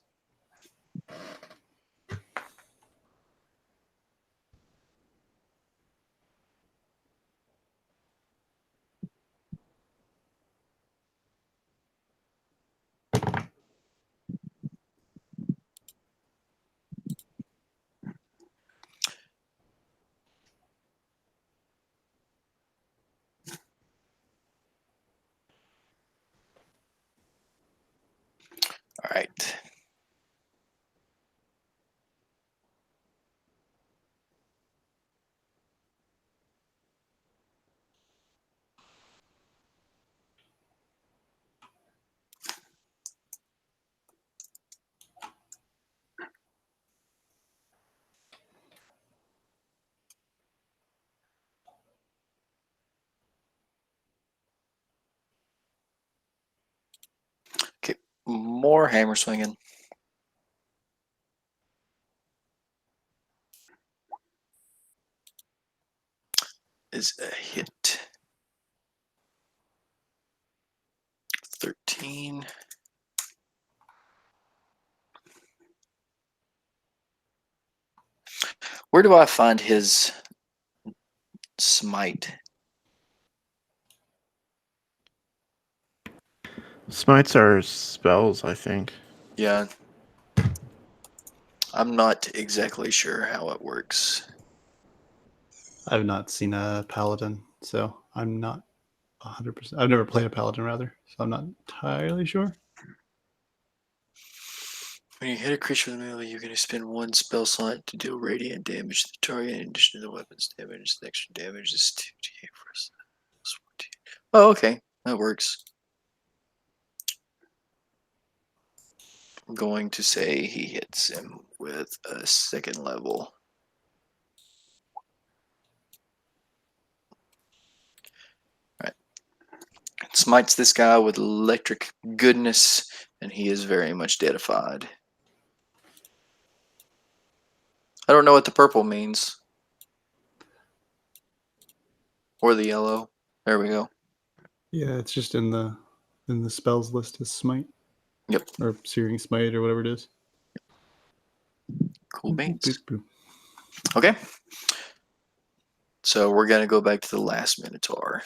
All right. Okay, more hammer swinging. Is a hit. 13. Where do I find his smite? Smites are spells, I think. Yeah. I'm not exactly sure how it works. I've not seen a paladin, so I'm not 100%. I've never played a paladin, rather, so I'm not entirely sure. When you hit a creature with melee, you're going to spend 1 spell slot to deal radiant damage to the target. In addition to the weapon's damage, the extra damage is 2d8 for 14. Oh, okay. That works. I'm going to say he hits him with a 2nd level. Alright. Smites this guy with electric goodness, and he is very much deadified. I don't know what the purple means. Or the yellow. There we go. Yeah, it's just in the spells list as smite. Yep. Or searing smite or whatever it is. Cool beans. Boop, boop. Okay. So we're gonna go back to the last Minotaur.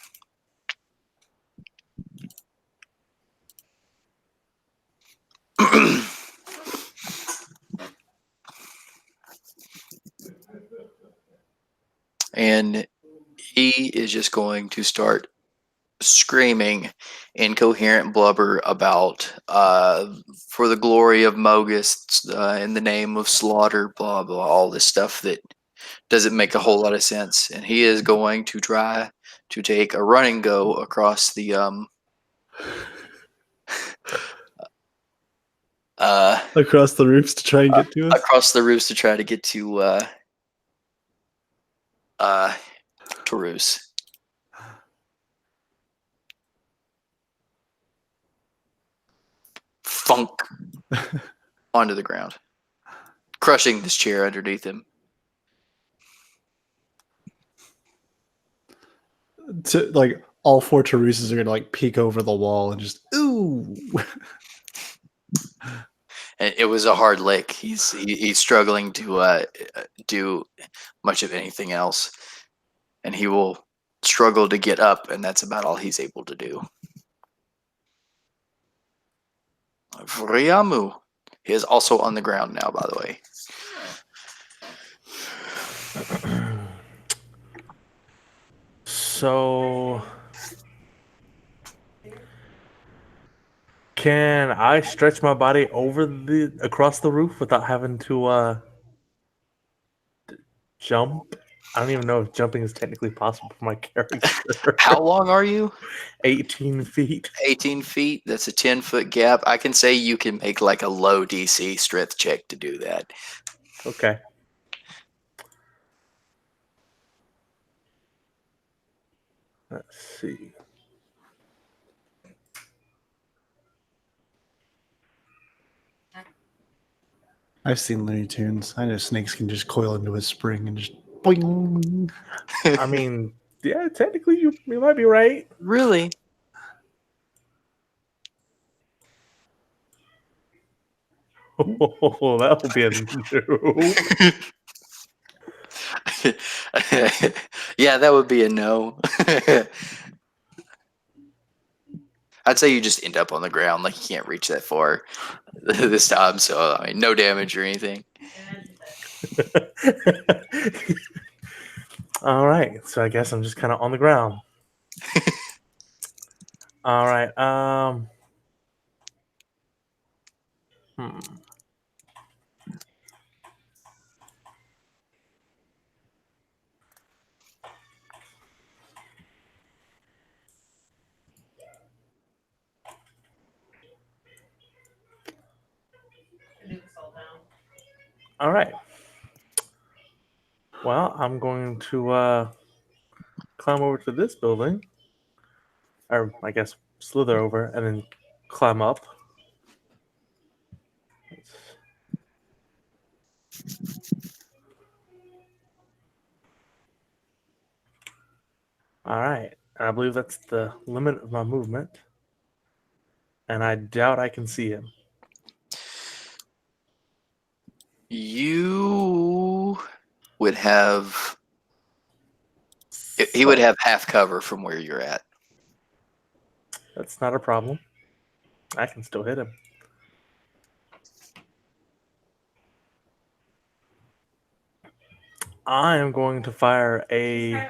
And he is just going to start screaming incoherent blubber about for the glory of Mogus, in the name of slaughter, blah blah, all this stuff that doesn't make a whole lot of sense. And he is going to try to take a running go across the Across the roofs to try and get to us. across the roofs to try to get to Toulouse. Funk onto the ground, crushing this chair underneath him. To like all four Teruses are gonna like peek over the wall and just ooh. And it was a hard lick. He's struggling to do much of anything else, and he will struggle to get up, and that's about all he's able to do. Vriamu. He is also on the ground now, by the way. So, can I stretch my body across the roof without having to jump? I don't even know if jumping is technically possible for my character. How long are you? 18 feet. 18 feet. That's a 10-foot gap. I can say you can make like a low DC strength check to do that. Okay. Let's see. I've seen Looney Tunes. I know snakes can just coil into a spring and just boing. I mean, yeah, technically you might be right. Really? Oh, that would be a no. Yeah, that would be a no. I'd say you just end up on the ground, like you can't reach that far this time. So I mean, no damage or anything. All right, so I guess I'm just kind of on the ground. All right. Hmm. All right. Well, I'm going to climb over to this building, or I guess slither over and then climb up. All right. And I believe that's the limit of my movement. And I doubt I can see him. You would have. He would have half cover from where you're at. That's not a problem. I can still hit him. I am going to fire a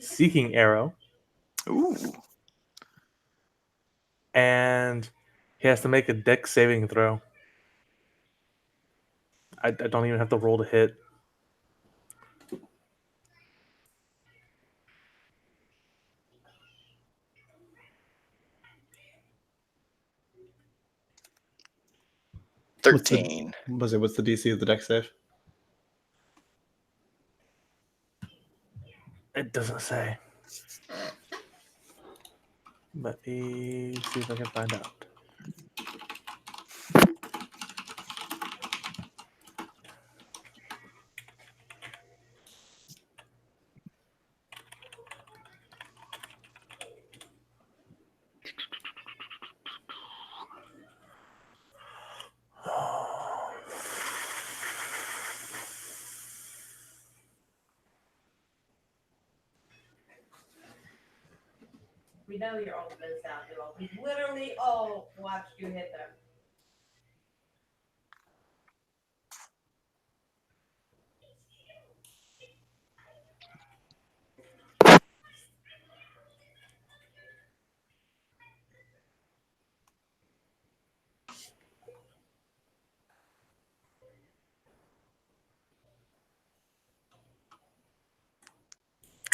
seeking arrow, Ooh. and he has to make a dex saving throw. I don't even have to roll to hit. What's the- 13. What's the DC of the deck save? It doesn't say. Let me see if I can find out. We know your ultimate's down, dude. We literally all watched you hit them.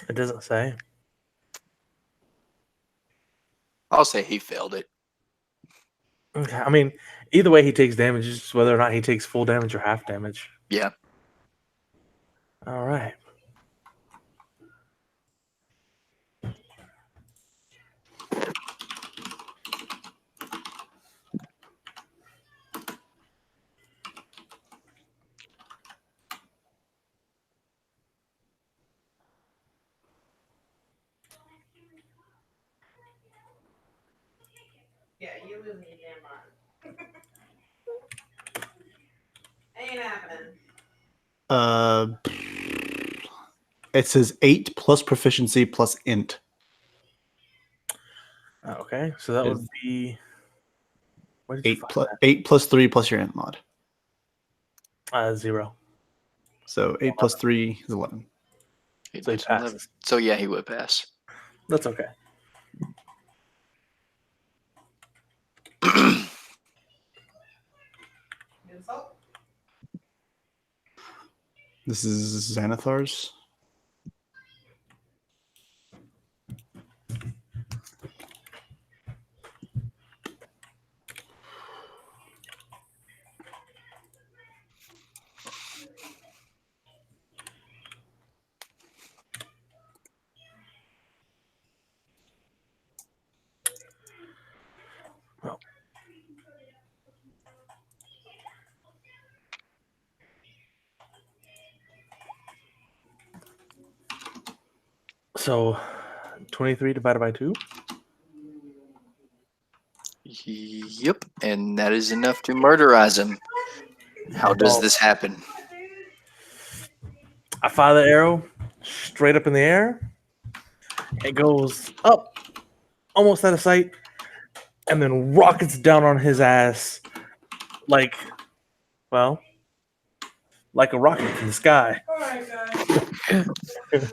It doesn't say. I'll say he failed it. Okay, I mean, either way, he takes damage. It's just whether or not he takes full damage or half damage. Yeah. All right. Yeah, you losing your damn mind. Ain't happening. It says 8 plus proficiency plus int. Okay, so that would be where did you 8 find plus 8 plus 3 plus your int mod. that? 0. So 8 plus 3 is 11. He So he did 11. passes. So yeah, he would pass. That's okay. Insult? This is Xanathar's. Well, so 23 divided by 2. Yep, and that is enough to murderize him. How does Well, this happen? I fire the arrow straight up in the air. It goes up, almost out of sight, and then rockets down on his ass like, well, like a rocket from the sky. Alright, guys.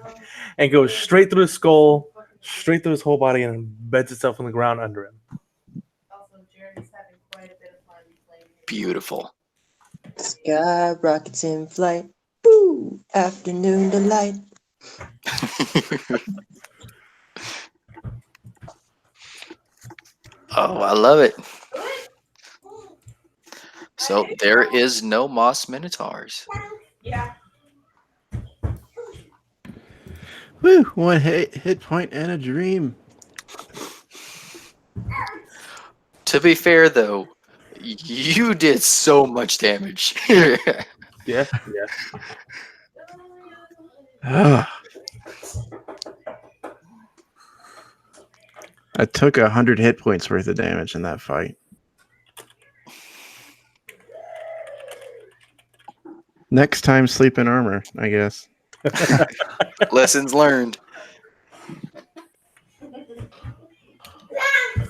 And goes straight through his skull, straight through his whole body, and embeds itself in the ground under him. Also, Jared's having quite a bit of fun playing. Beautiful. Sky rockets in flight. Boo! Afternoon delight. Oh, I love it. So there is no Moss Minotaurs. Yeah. Woo! 1 hit point and a dream. To be fair, though, you did so much damage. Yeah. Ah. I took 100 hit points worth of damage in that fight. Next time, sleep in armor, I guess. Lessons learned. I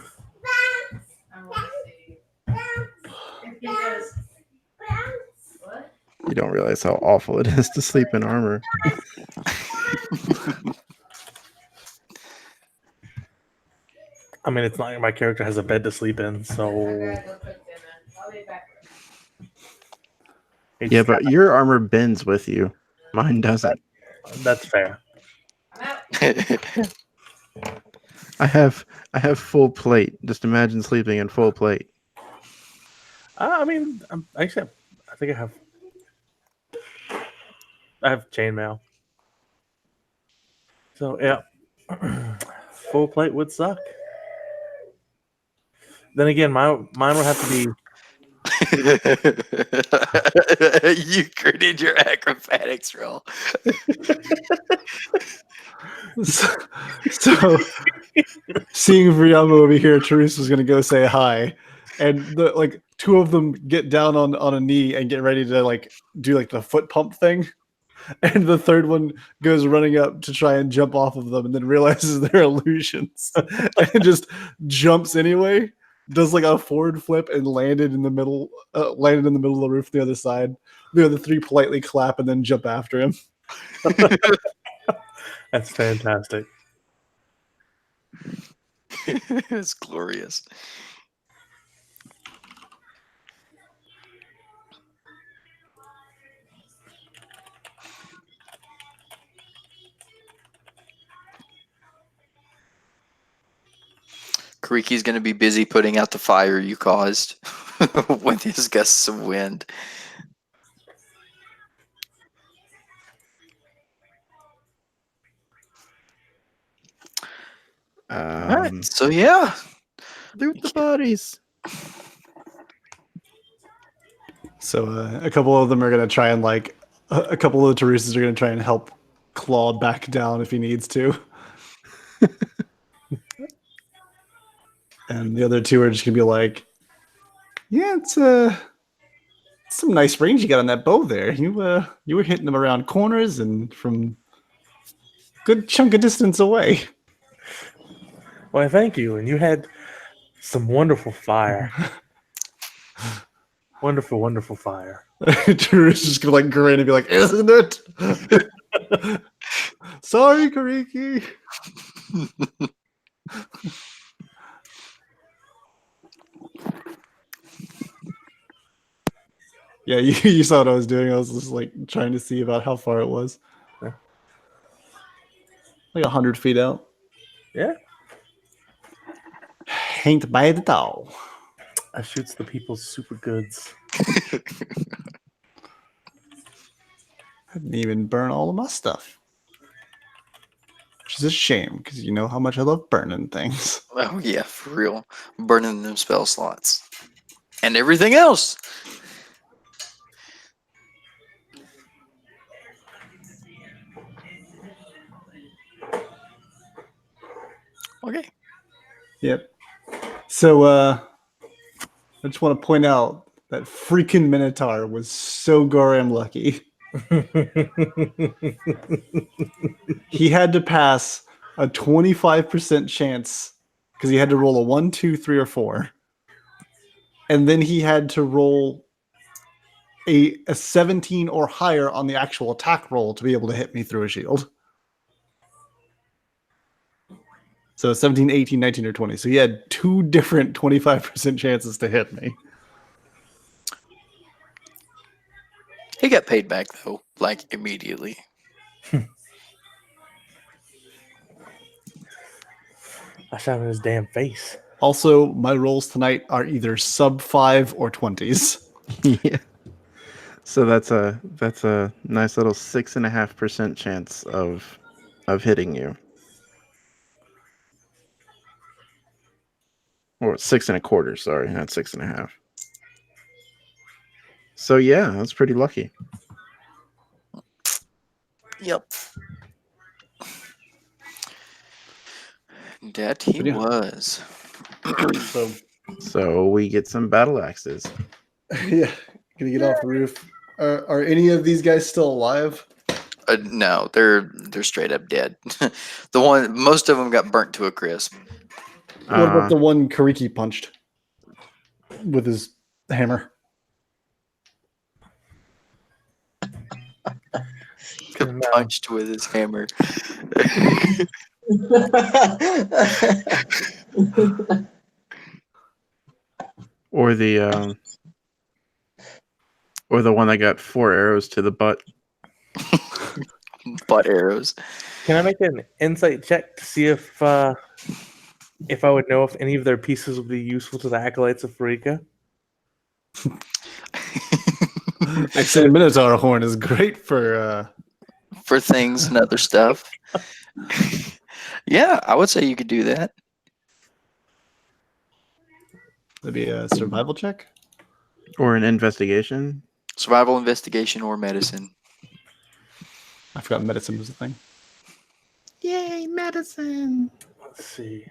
want to see. If he goes, what? You don't realize how awful it is to sleep in armor. I mean, it's not like my character has a bed to sleep in, I'm so gonna go cook dinner. I'll be back. it's- Yeah, but your armor bends with you. Mine doesn't. that's fair. I'm out. I have full plate. Just imagine sleeping in full plate. I mean, actually, I think I have chainmail. So yeah, full plate would suck. Then again, mine would have to be. You critted your acrobatics roll. So seeing Vriamo over here, Teresa's gonna go say hi, and the two of them get down on a knee and get ready to do the foot pump thing, and the third one goes running up to try and jump off of them, and then realizes they're illusions, and just jumps anyway. Does like a forward flip and landed in the middle of the roof, the other side. The other three politely clap and then jump after him. That's fantastic. It's glorious. Kariki's going to be busy putting out the fire you caused with his gusts of wind. So yeah, Loot the bodies. So a couple of them are going to try and like a couple of the Terusas are going to try and help Claw back down if he needs to. And the other two are just going to be like, yeah, it's some nice range you got on that bow there. You were hitting them around corners and from good chunk of distance away. Well, thank you. And you had some wonderful fire. Wonderful, wonderful fire. Terusa's just going to like grin and be like, isn't it? Sorry, Kariki. Yeah, you saw what I was doing. I was just like trying to see about how far it was. Yeah. Like 100 feet out. Yeah. Ain't bad at all. I shoots the people's super goods. I didn't even burn all of my stuff. Which is a shame, because you know how much I love burning things. Oh yeah, for real. Burning them spell slots. And everything else. Okay. Yep. So I just want to point out that freaking Minotaur was so goddamn lucky. He had to pass a 25% chance because he had to roll a 1, 2, 3, or 4. And then he had to roll a 17 or higher on the actual attack roll to be able to hit me through a shield. So 17, 18, 19, or 20. So he had 2 different 25% chances to hit me. He got paid back though, like immediately. I shot in his damn face. Also, my rolls tonight are either sub 5 or 20s. Yeah. So that's a nice little 6.5% chance of hitting you. Or 6.25, sorry, not 6.5. So yeah, that's pretty lucky. Yep. That he Yeah. was. So we get some battle axes. Yeah, gonna get off the roof. Are any of these guys still alive? No, they're straight up dead. Most of them got burnt to a crisp. What about the one Kariki punched with his hammer? Punched with his hammer. or the one that got 4 arrows to the butt. Butt arrows. Can I make an insight check to see if I would know if any of their pieces would be useful to the acolytes of Farika? Actually, Minotaur horn is great for things and other stuff. Yeah, I would say you could do that. maybe a survival check. Or an investigation. Survival, investigation, or medicine. I forgot medicine was a thing. Yay, medicine! Let's see.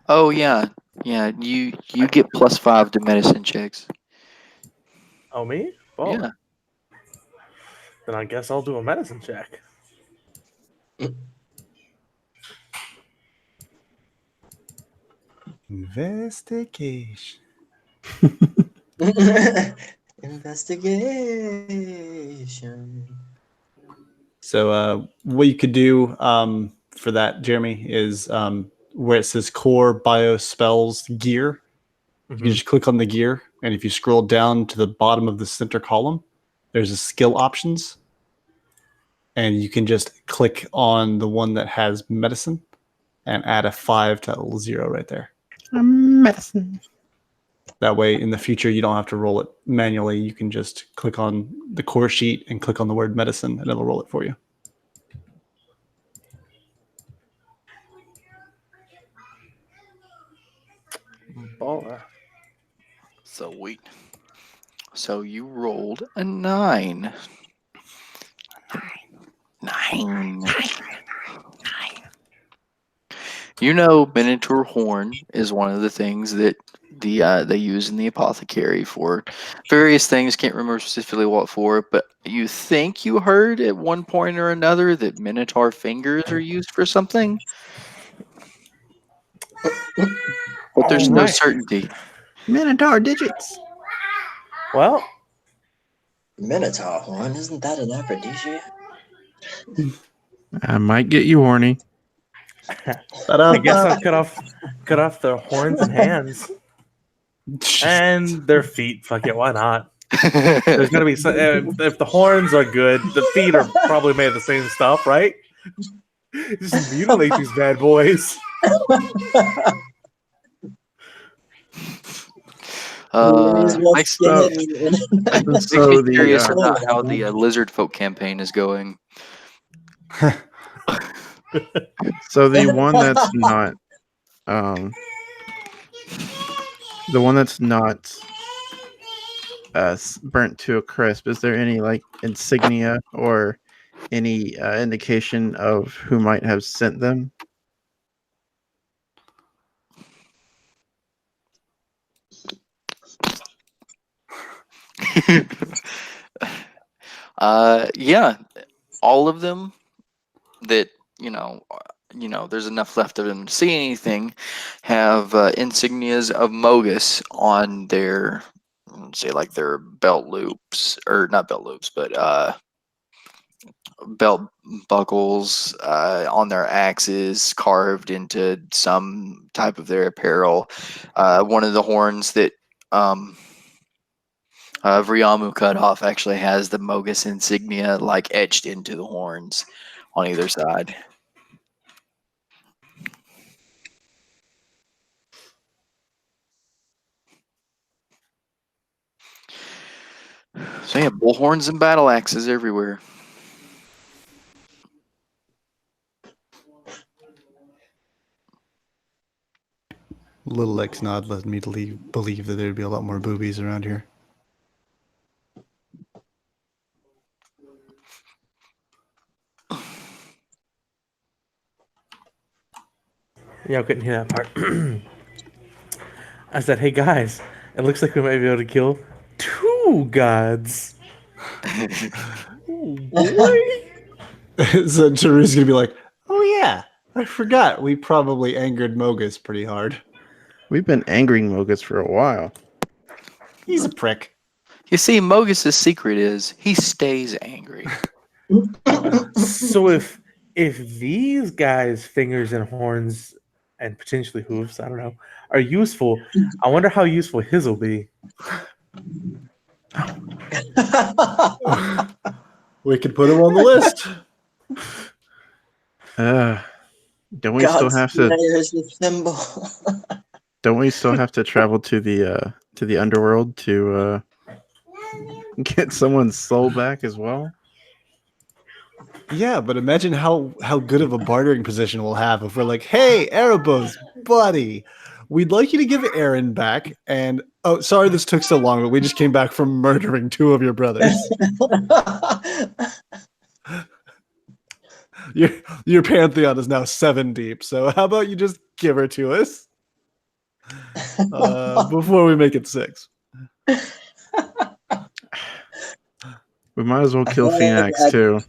Oh yeah, yeah. You get +5 to medicine checks. Oh, me? Oh. Yeah. Then I guess I'll do a medicine check. Investigation. Investigation. So what you could do for that, Jeremy, is where it says core bio spells gear, you can just click on the gear, and if you scroll down to the bottom of the center column, there's a skill options, and you can just click on the one that has medicine and add a 5 to 0 right there. Medicine. That way, in the future, you don't have to roll it manually. You can just click on the core sheet and click on the word medicine, and it'll roll it for you. Baller. Sweet. So you rolled a 9. 9. You know, Minotaur horn is one of the things that they use in the apothecary for various things. Can't remember specifically what for, but you think you heard at one point or another that Minotaur fingers are used for something, but there's no Alright. certainty. Minotaur digits. Well, Minotaur horn, isn't that an aphrodisiac? I might get you horny. I guess I'll cut off their horns and hands and their feet. Fuck it, why not? There's gonna be if the horns are good, the feet are probably made of the same stuff, right? Just mutilate these bad boys. Makes me So the curious about how the lizard folk campaign is going. so the one that's not the one that's not burnt to a crisp, is there any like insignia or any indication of who might have sent them? Yeah, all of them that there's enough left of them to see anything have insignias of Mogus on their, say, like their belt loops, or not belt loops, but belt buckles, on their axes, carved into some type of their apparel. One of the horns that Vriamu cut off actually has the Mogus insignia like etched into the horns on either side. So yeah, bullhorns and battle axes everywhere. Little X nod led me to believe that there'd be a lot more boobies around here. Yeah, I couldn't hear that part. I said, "Hey guys, it looks like we might be able to kill 2 gods." So Teru's gonna be like, "Oh yeah, I forgot. We probably angered Mogus pretty hard. We've been angering Mogus for a while. He's a prick." You see, Mogus's secret is he stays angry. So if these guys' fingers and horns and potentially hooves, I don't know, are useful, I wonder how useful his will be. We could put him on the list. Don't we still have to? There's the symbol. Don't we still have to travel to the underworld to get someone's soul back as well? Yeah, but imagine how good of a bartering position we'll have if we're like, "Hey, Erebos, buddy, we'd like you to give Aaron back." And oh, sorry this took so long, but we just came back from murdering 2 of your brothers. Your pantheon is now 7 deep. So how about you just give her to us before we make it 6? We might as well I kill feel like Phoenix that- too.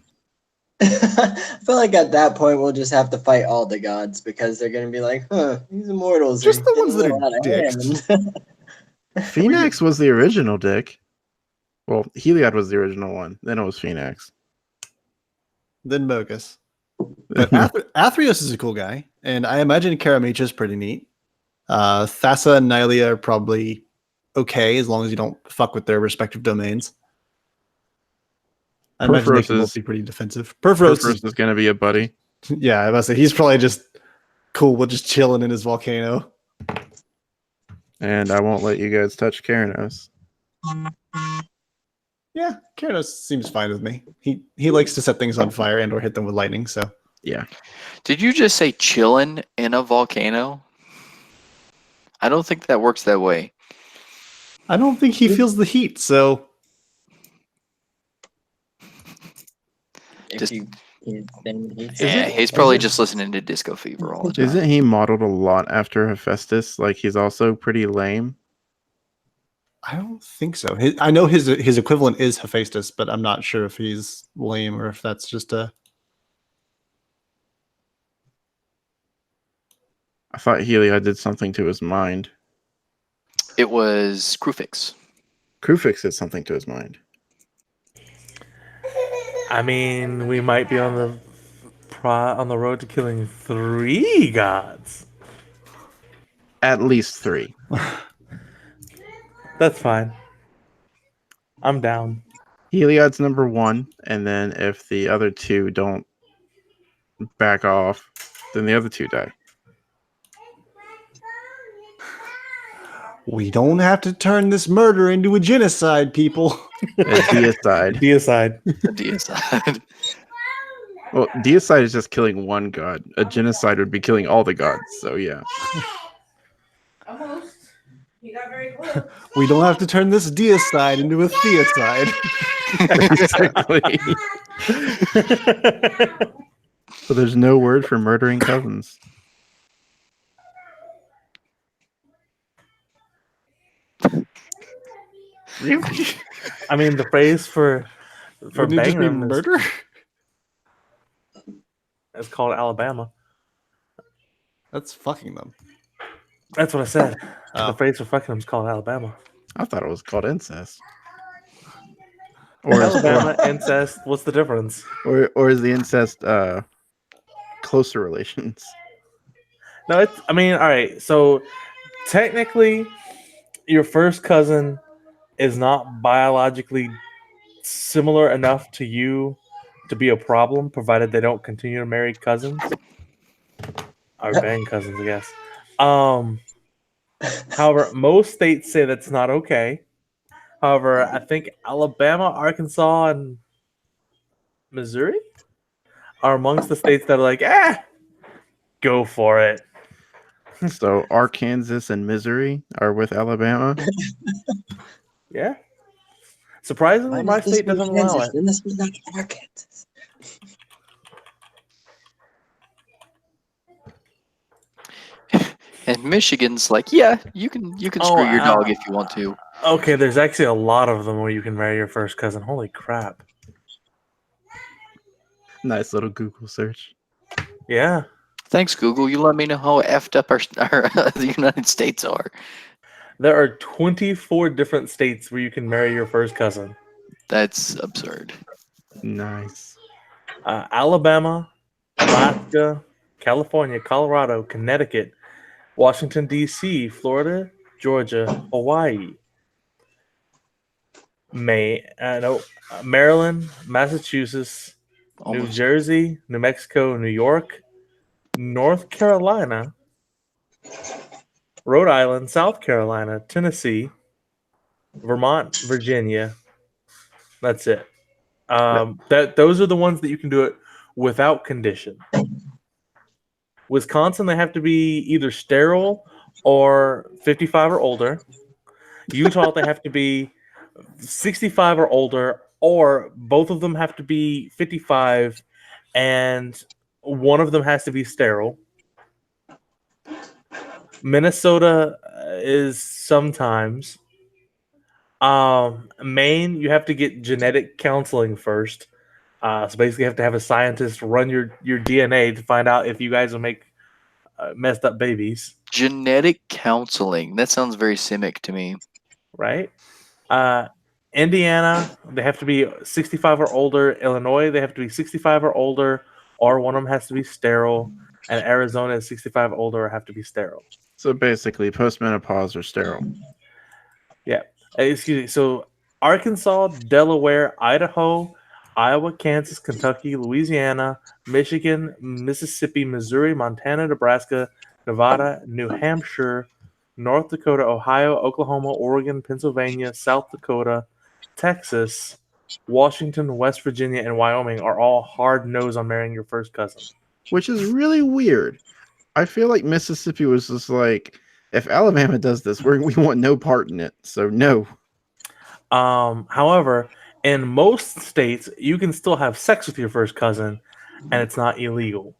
I feel like at that point we'll just have to fight all the gods because they're gonna be like, huh, these immortals Just are the getting ones a that little are out of dicks. hand. Phoenix was the original dick. Well, Heliod was the original one. Then it was Phoenix. Then Bogus. But Athreos is a cool guy, and I imagine Karamecha is pretty neat. Thassa and Nylea are probably okay as long as you don't fuck with their respective domains. I imagine they Perforos can both is- be pretty defensive. Perforos, Perforos is going to be a buddy. yeah, I must say he's probably just cool with just chilling in his volcano. And I won't let you guys touch Karanos. Yeah, Karanos seems fine with me. He likes to set things on fire and or hit them with lightning. So Yeah. Did you just say chillin' in a volcano? I don't think that works that way. I don't think he feels the heat. So If Just- then he's- He's probably just listening to Disco Fever all the time. Isn't he modeled a lot after Hephaestus? Like he's also pretty lame. I don't think so. I know his equivalent is Hephaestus, but I'm not sure if he's lame or if that's just a. I thought Heliod did something to his mind. It was Crufix. Krufix did something to his mind. I mean, we might be on the road to killing 3 gods. At least 3. That's fine. I'm down. Heliod's number 1, and then if the other 2 don't back off, then the other 2 die. We don't have to turn this murder into a genocide, people. A deicide. Deicide. The deicide. Well, deicide is just killing one god. A genocide would be killing all the gods. So yeah. Almost. You got very close. We don't have to turn this deicide into a theocide. Basically. So there's no word for murdering cousins. Really? I mean, the phrase for Wouldn't it just be banging them murder? is called Alabama. That's fucking them. That's what I said. Oh. The phrase for fucking them is called Alabama. I thought it was called incest. Or is, Alabama, incest. What's the difference? or is the incest closer relations? No, it's. I mean, all right. So technically, your first cousin is not biologically similar enough to you to be a problem, provided they don't continue to marry cousins or bang cousins, I guess. However, most states say that's not okay. However, I think Alabama, Arkansas, and Missouri are amongst the states that are like, go for it. So Arkansas and Missouri are with Alabama. Yeah. Surprisingly, my state doesn't allow it. Then this was not Arkansas. And Michigan's like, yeah, you can screw your dog if you want to. Okay, there's actually a lot of them where you can marry your first cousin. Holy crap. Nice little Google search. Yeah. Thanks, Google. You let me know how effed up our the United States are. There are 24 different states where you can marry your first cousin. That's absurd. Nice. Alabama, Alaska, California, Colorado, Connecticut, Washington, D.C., Florida, Georgia, Hawaii, Maryland, Massachusetts, New Almost. Jersey, New Mexico, New York, North Carolina, Rhode Island, South Carolina, Tennessee, Vermont, Virginia. That's it. Those are the ones that you can do it without condition. Wisconsin, they have to be either sterile or 55 or older. Utah, they have to be 65 or older, or both of them have to be 55, and one of them has to be sterile. Minnesota is sometimes. Maine, you have to get genetic counseling first. So basically, you have to have a scientist run your DNA to find out if you guys will make messed up babies, Genetic counseling. That sounds very Simic to me. right? Uh, Indiana, they have to be 65 or older. Illinois, they have to be 65 or older, or one of them has to be sterile. And Arizona is 65 older or have to be sterile. So basically, postmenopause or sterile. Yeah. Excuse me. So Arkansas, Delaware, Idaho, Iowa, Kansas, Kentucky, Louisiana, Michigan, Mississippi, Missouri, Montana, Nebraska, Nevada, New Hampshire, North Dakota, Ohio, Oklahoma, Oregon, Pennsylvania, South Dakota, Texas, Washington, West Virginia, and Wyoming are all hard nosed on marrying your first cousin. Which is really weird. I feel like Mississippi was just like, if Alabama does this, we want no part in it. So no. However, in most states, you can still have sex with your first cousin, and it's not illegal.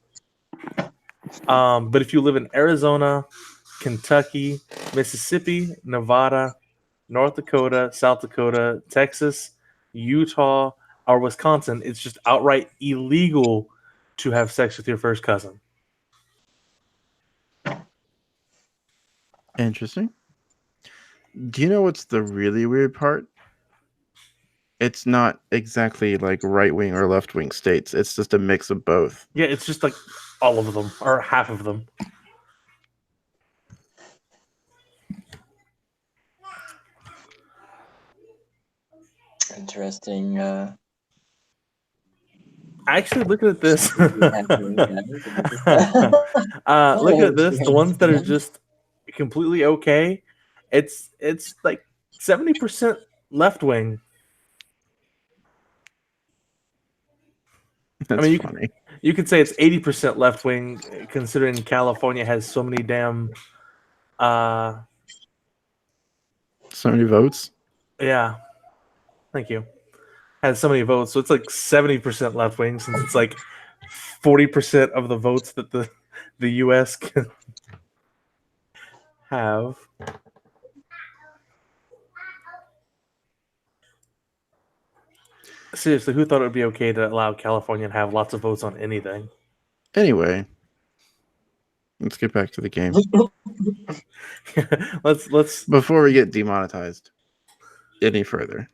But if you live in Arizona, Kentucky, Mississippi, Nevada, North Dakota, South Dakota, Texas, Utah, or Wisconsin, it's just outright illegal to have sex with your first cousin. Interesting. Do you know what's the really weird part? It's not exactly like right wing or left wing states. It's just a mix of both. Yeah, it's just like all of them or half of them. Interesting. Actually, looking at this, looking at this, the ones that are just completely okay, it's like 70% left wing. That's mean, funny. You could say it's 80% left wing, considering California has so many damn. So many votes. Yeah, thank you. Has so many votes, so it's like 70% left wing, since it's like 40% of the votes that the U.S. can have. Seriously, who thought it would be okay to allow California to have lots of votes on anything? Anyway, let's get back to the game. let's Before we get demonetized any further.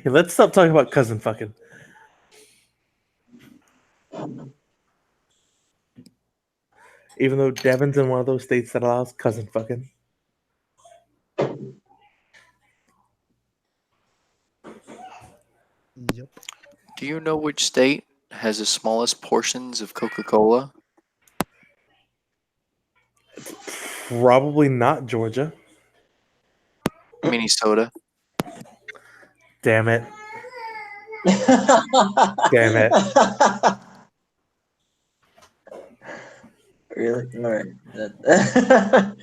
let's stop talking about cousin fucking. Even though Devon's in one of those states that allows cousin fucking. Yep. Do you know which state has the smallest portions of Coca-Cola? Probably not Georgia. Minnesota. Damn it. Damn it. Really? All right. That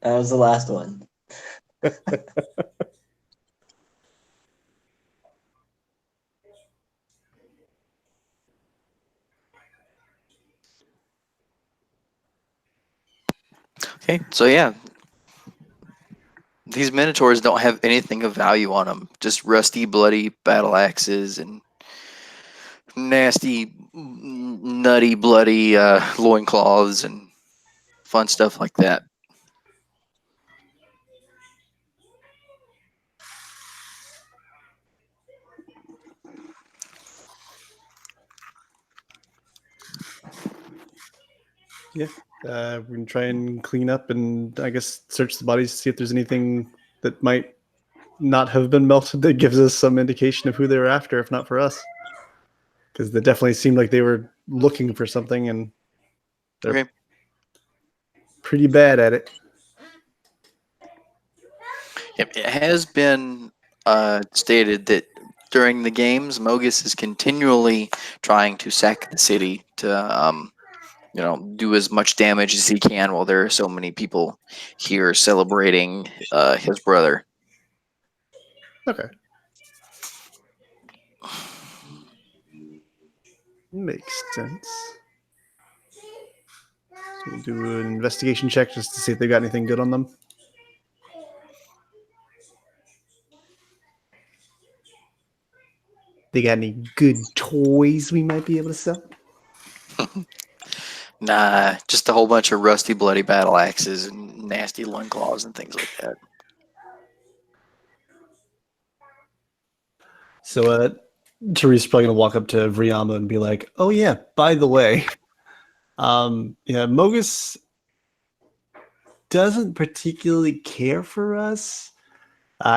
was the last one. Okay, so yeah. These Minotaurs don't have anything of value on them. Just rusty, bloody battle axes and nasty, nutty, bloody loincloths and fun stuff like that. We can try and clean up and I guess search the bodies to see if there's anything that might not have been melted that gives us some indication of who they were after, if not for us. Because they definitely seemed like they were looking for something and they're Okay. pretty bad at it. Yep, it has been stated that during the games, Mogus is continually trying to sack the city to, do as much damage as he can while there are so many people here celebrating his brother. Okay. Makes sense. So we'll do an investigation check just to see if they got anything good on them. They got any good toys we might be able to sell? Nah, just a whole bunch of rusty, bloody battle axes and nasty lung claws and things like that. So Teresa's probably gonna walk up to Vriama and be like, "Oh yeah, by the way, yeah, Mogus doesn't particularly care for us.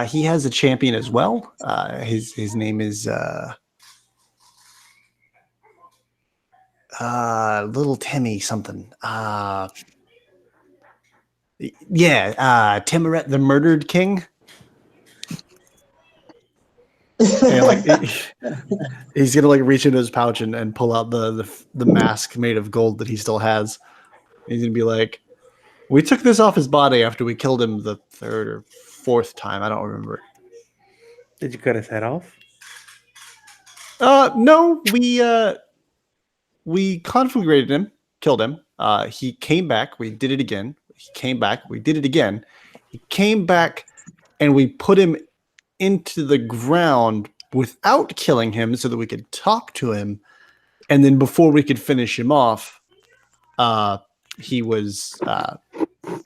He has a champion as well. His name is Little Timmy something. Yeah, Timoret the Murdered King." And like he's gonna like reach into his pouch and pull out the mask made of gold that he still has. He's gonna be like, "We took this off his body after we killed him the third or fourth time. I don't remember." Did you cut his head off? No, we conflagrated him, killed him. He came back. We did it again. He came back. We did it again. He came back, and we put him into the ground without killing him so that we could talk to him. And then before we could finish him off, he was,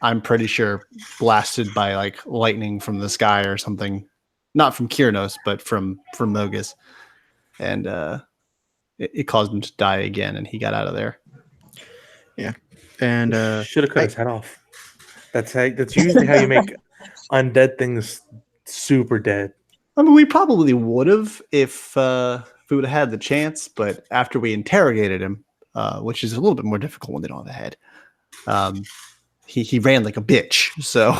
I'm pretty sure, blasted by like lightning from the sky or something. Not from Kyrnos, but from Mogus. And it caused him to die again, and he got out of there. And Should have cut his head off. That's usually how you make undead things super dead. I mean, we probably would have if we would have had the chance, but after we interrogated him, which is a little bit more difficult when they don't have a head, he ran like a bitch. So,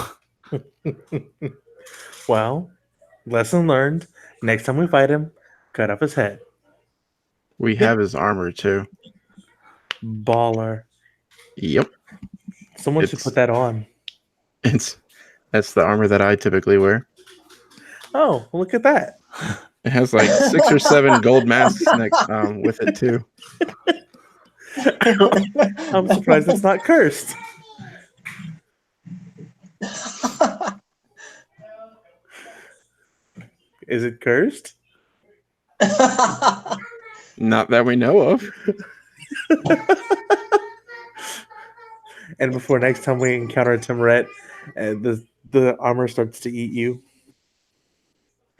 Well, lesson learned. Next time we fight him, cut off his head. we have his armor too. Baller. Yep. Someone should It's- put that on. That's the armor that I typically wear. Oh, well, look at that. It has like 6 or 7 gold masks with it too. I'm surprised it's not cursed. Is it cursed? Not that we know of. And before next time we encounter a Timoret, the armor starts to eat you.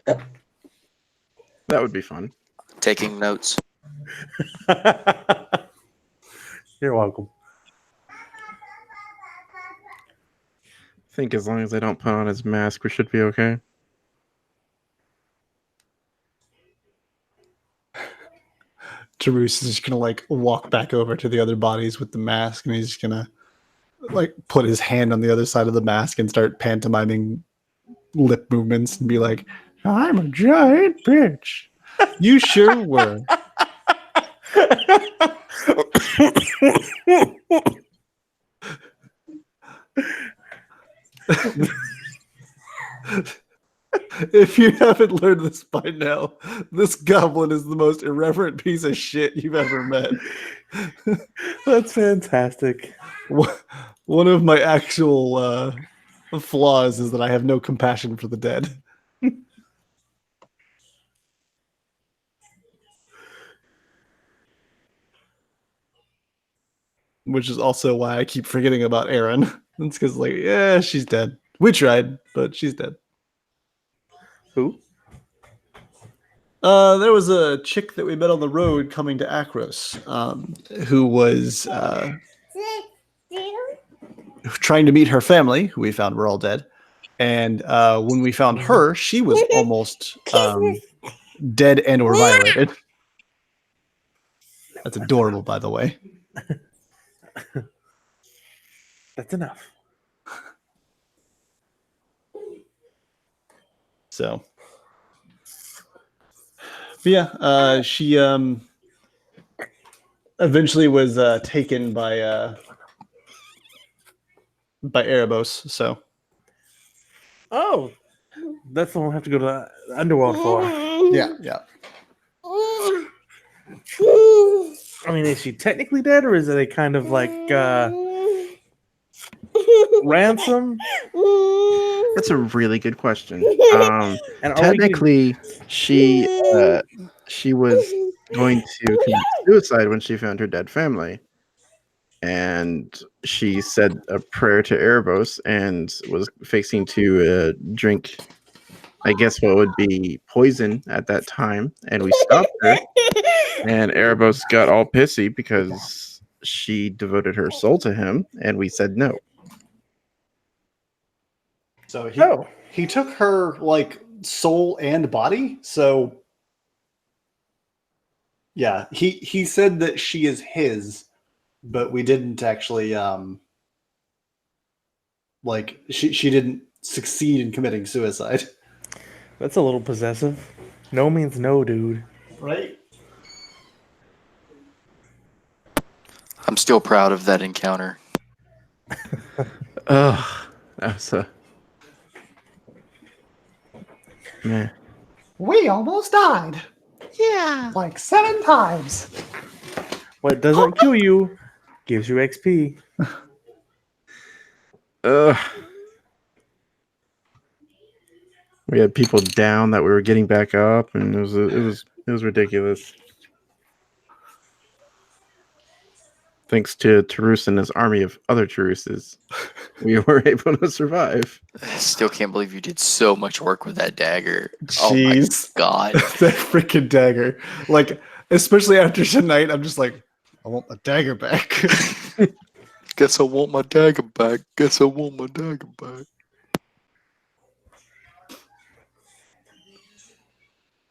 That would be fun. Taking notes. You're welcome. I think as long as they don't put on his mask, we should be okay. Tarus is just gonna like walk back over to the other bodies with the mask, and he's just gonna like put his hand on the other side of the mask and start pantomiming lip movements and be like, "I'm a giant bitch." You sure were. If you haven't learned this by now, this goblin is the most irreverent piece of shit you've ever met. That's fantastic. One of my actual flaws is that I have no compassion for the dead. Which is also why I keep forgetting about Erin. It's because, like, yeah, she's dead. We tried, but she's dead. Who? There was a chick that we met on the road coming to Akros, who was trying to meet her family, who we found were all dead. And when we found her, she was almost dead and or violated. That's adorable, by the way. That's enough. So, but yeah, she eventually was taken by Erebos. So, Oh, that's the one we have to go to the underworld for. yeah. I mean, is she technically dead, or is it a kind of like ransom? That's a really good question. And are we getting- Technically, she was going to commit suicide when she found her dead family. And she said a prayer to Erebos and was fixing to drink, I guess, what would be poison at that time. And we stopped her. And Erebos got all pissy because she devoted her soul to him. And we said no. So he Oh, he took her like soul and body. So yeah, he said that she is his, but we didn't actually like she didn't succeed in committing suicide. that's a little possessive. No means no, dude. Right? I'm still proud of that encounter. Ugh. That's a. Man. We almost died. Yeah. Like 7 times. What doesn't kill you gives you XP. Ugh. We had people down that we were getting back up, and it was ridiculous. Thanks to Tarus and his army of other Taruses, we were able to survive. I still can't believe you did so much work with that dagger. Oh my Jeez. god. That freaking dagger. Like, especially after tonight, I'm just like, I want my dagger back. Guess I want my dagger back. Guess I want my dagger back.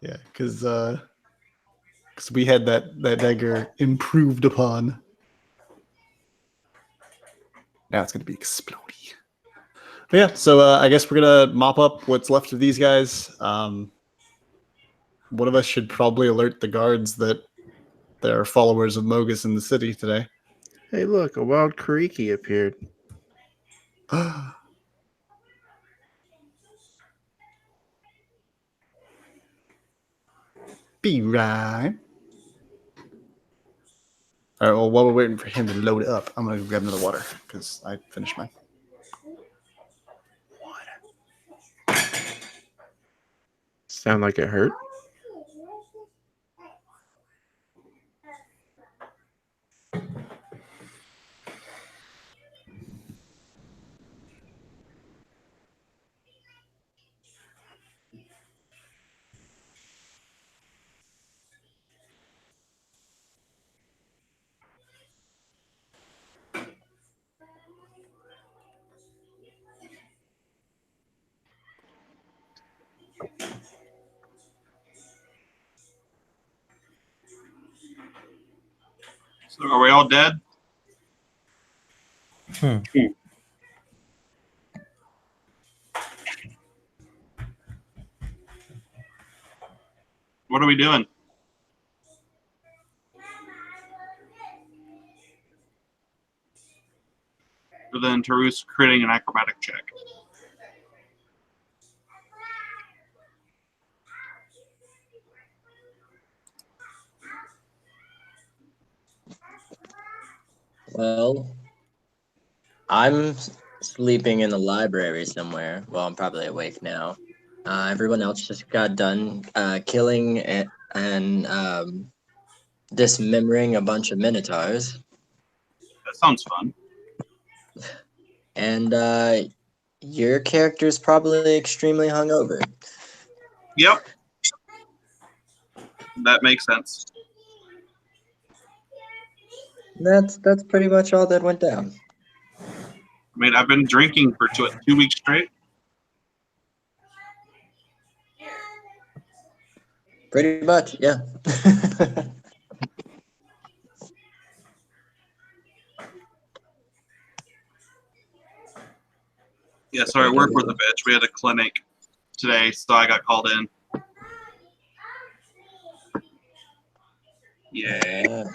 Yeah, because we had that dagger improved upon. Now it's gonna be explodey. But yeah, so I guess we're gonna mop up what's left of these guys. One of us should probably alert the guards that there are followers of Mogus in the city today. Hey, look, a wild Kariki appeared. Be right. All right. Well, while we're waiting for him to load up, I'm gonna grab another water because I finished mine. Sound like it hurt? So are we all dead? What are we doing? Other than Tarus critting an acrobatic check. Well, I'm sleeping in the library somewhere. Well, I'm probably awake now. Everyone else just got done killing and dismembering a bunch of minotaurs. That sounds fun. And your character's probably extremely hungover. Yep. That makes sense. That's pretty much all that went down. I mean, I've been drinking for 2 weeks straight. Pretty much, yeah. Yeah, sorry, work was a bitch. We had a clinic today, so I got called in. Yay. Yeah.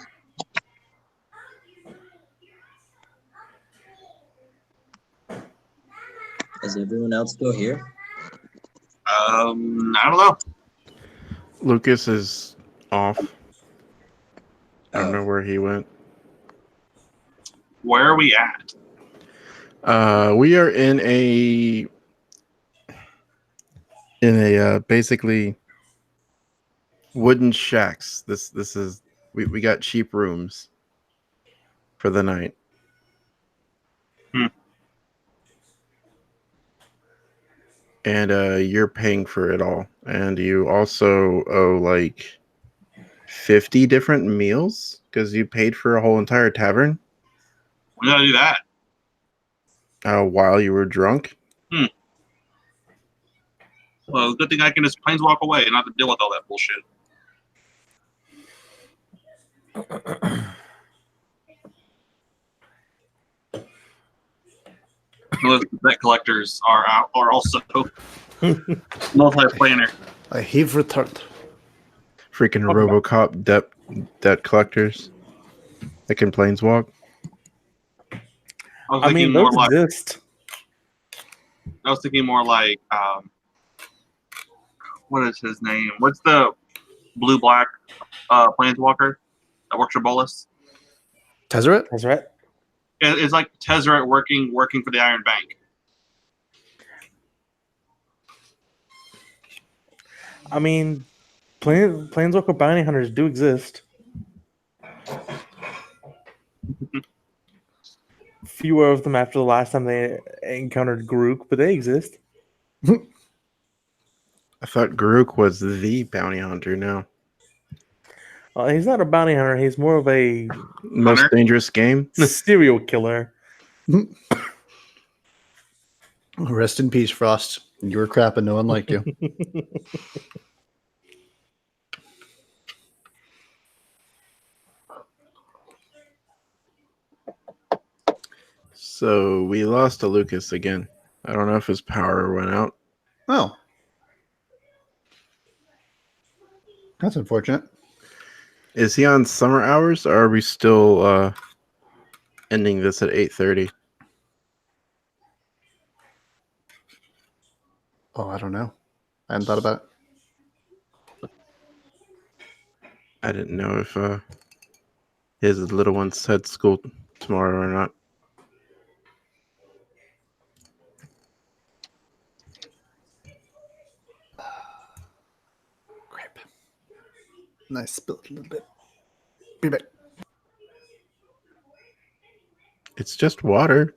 Is everyone else still here? I don't know. Lucas is off. I don't Oh. know where he went. Where are we at? We are in a basically wooden shacks. This is we got cheap rooms for the night. And you're paying for it all. And you also owe like 50 different meals because you paid for a whole entire tavern We gotta do that. while you were drunk. Well, good thing I can just planes walk away and not have to deal with all that bullshit. Those debt collectors are also multi-planar. I have returned. Freaking RoboCop debt collectors that can planeswalk. I was I thinking mean, more those like exist. What is his name? What's the blue-black planeswalker that works for Bolus? Tezzeret? That's right. It's like Tezzeret working for the Iron Bank. I mean, Planeswalker bounty hunters do exist. Fewer of them after the last time they encountered Grook, but they exist. I thought Garuk was the bounty hunter now. He's not a bounty hunter. He's more of a Most Hunter? dangerous game. serial killer. Rest in peace, Frost. You were crap and no one liked you. So we lost to Lucas again. I don't know if his power went out. Oh. That's unfortunate. Is he on summer hours, or are we still ending this at 8:30? Oh, I don't know. I hadn't thought about it. I didn't know if his little ones had school tomorrow or not. Crap. Nice. Spilled a little bit. Be back. It's just water.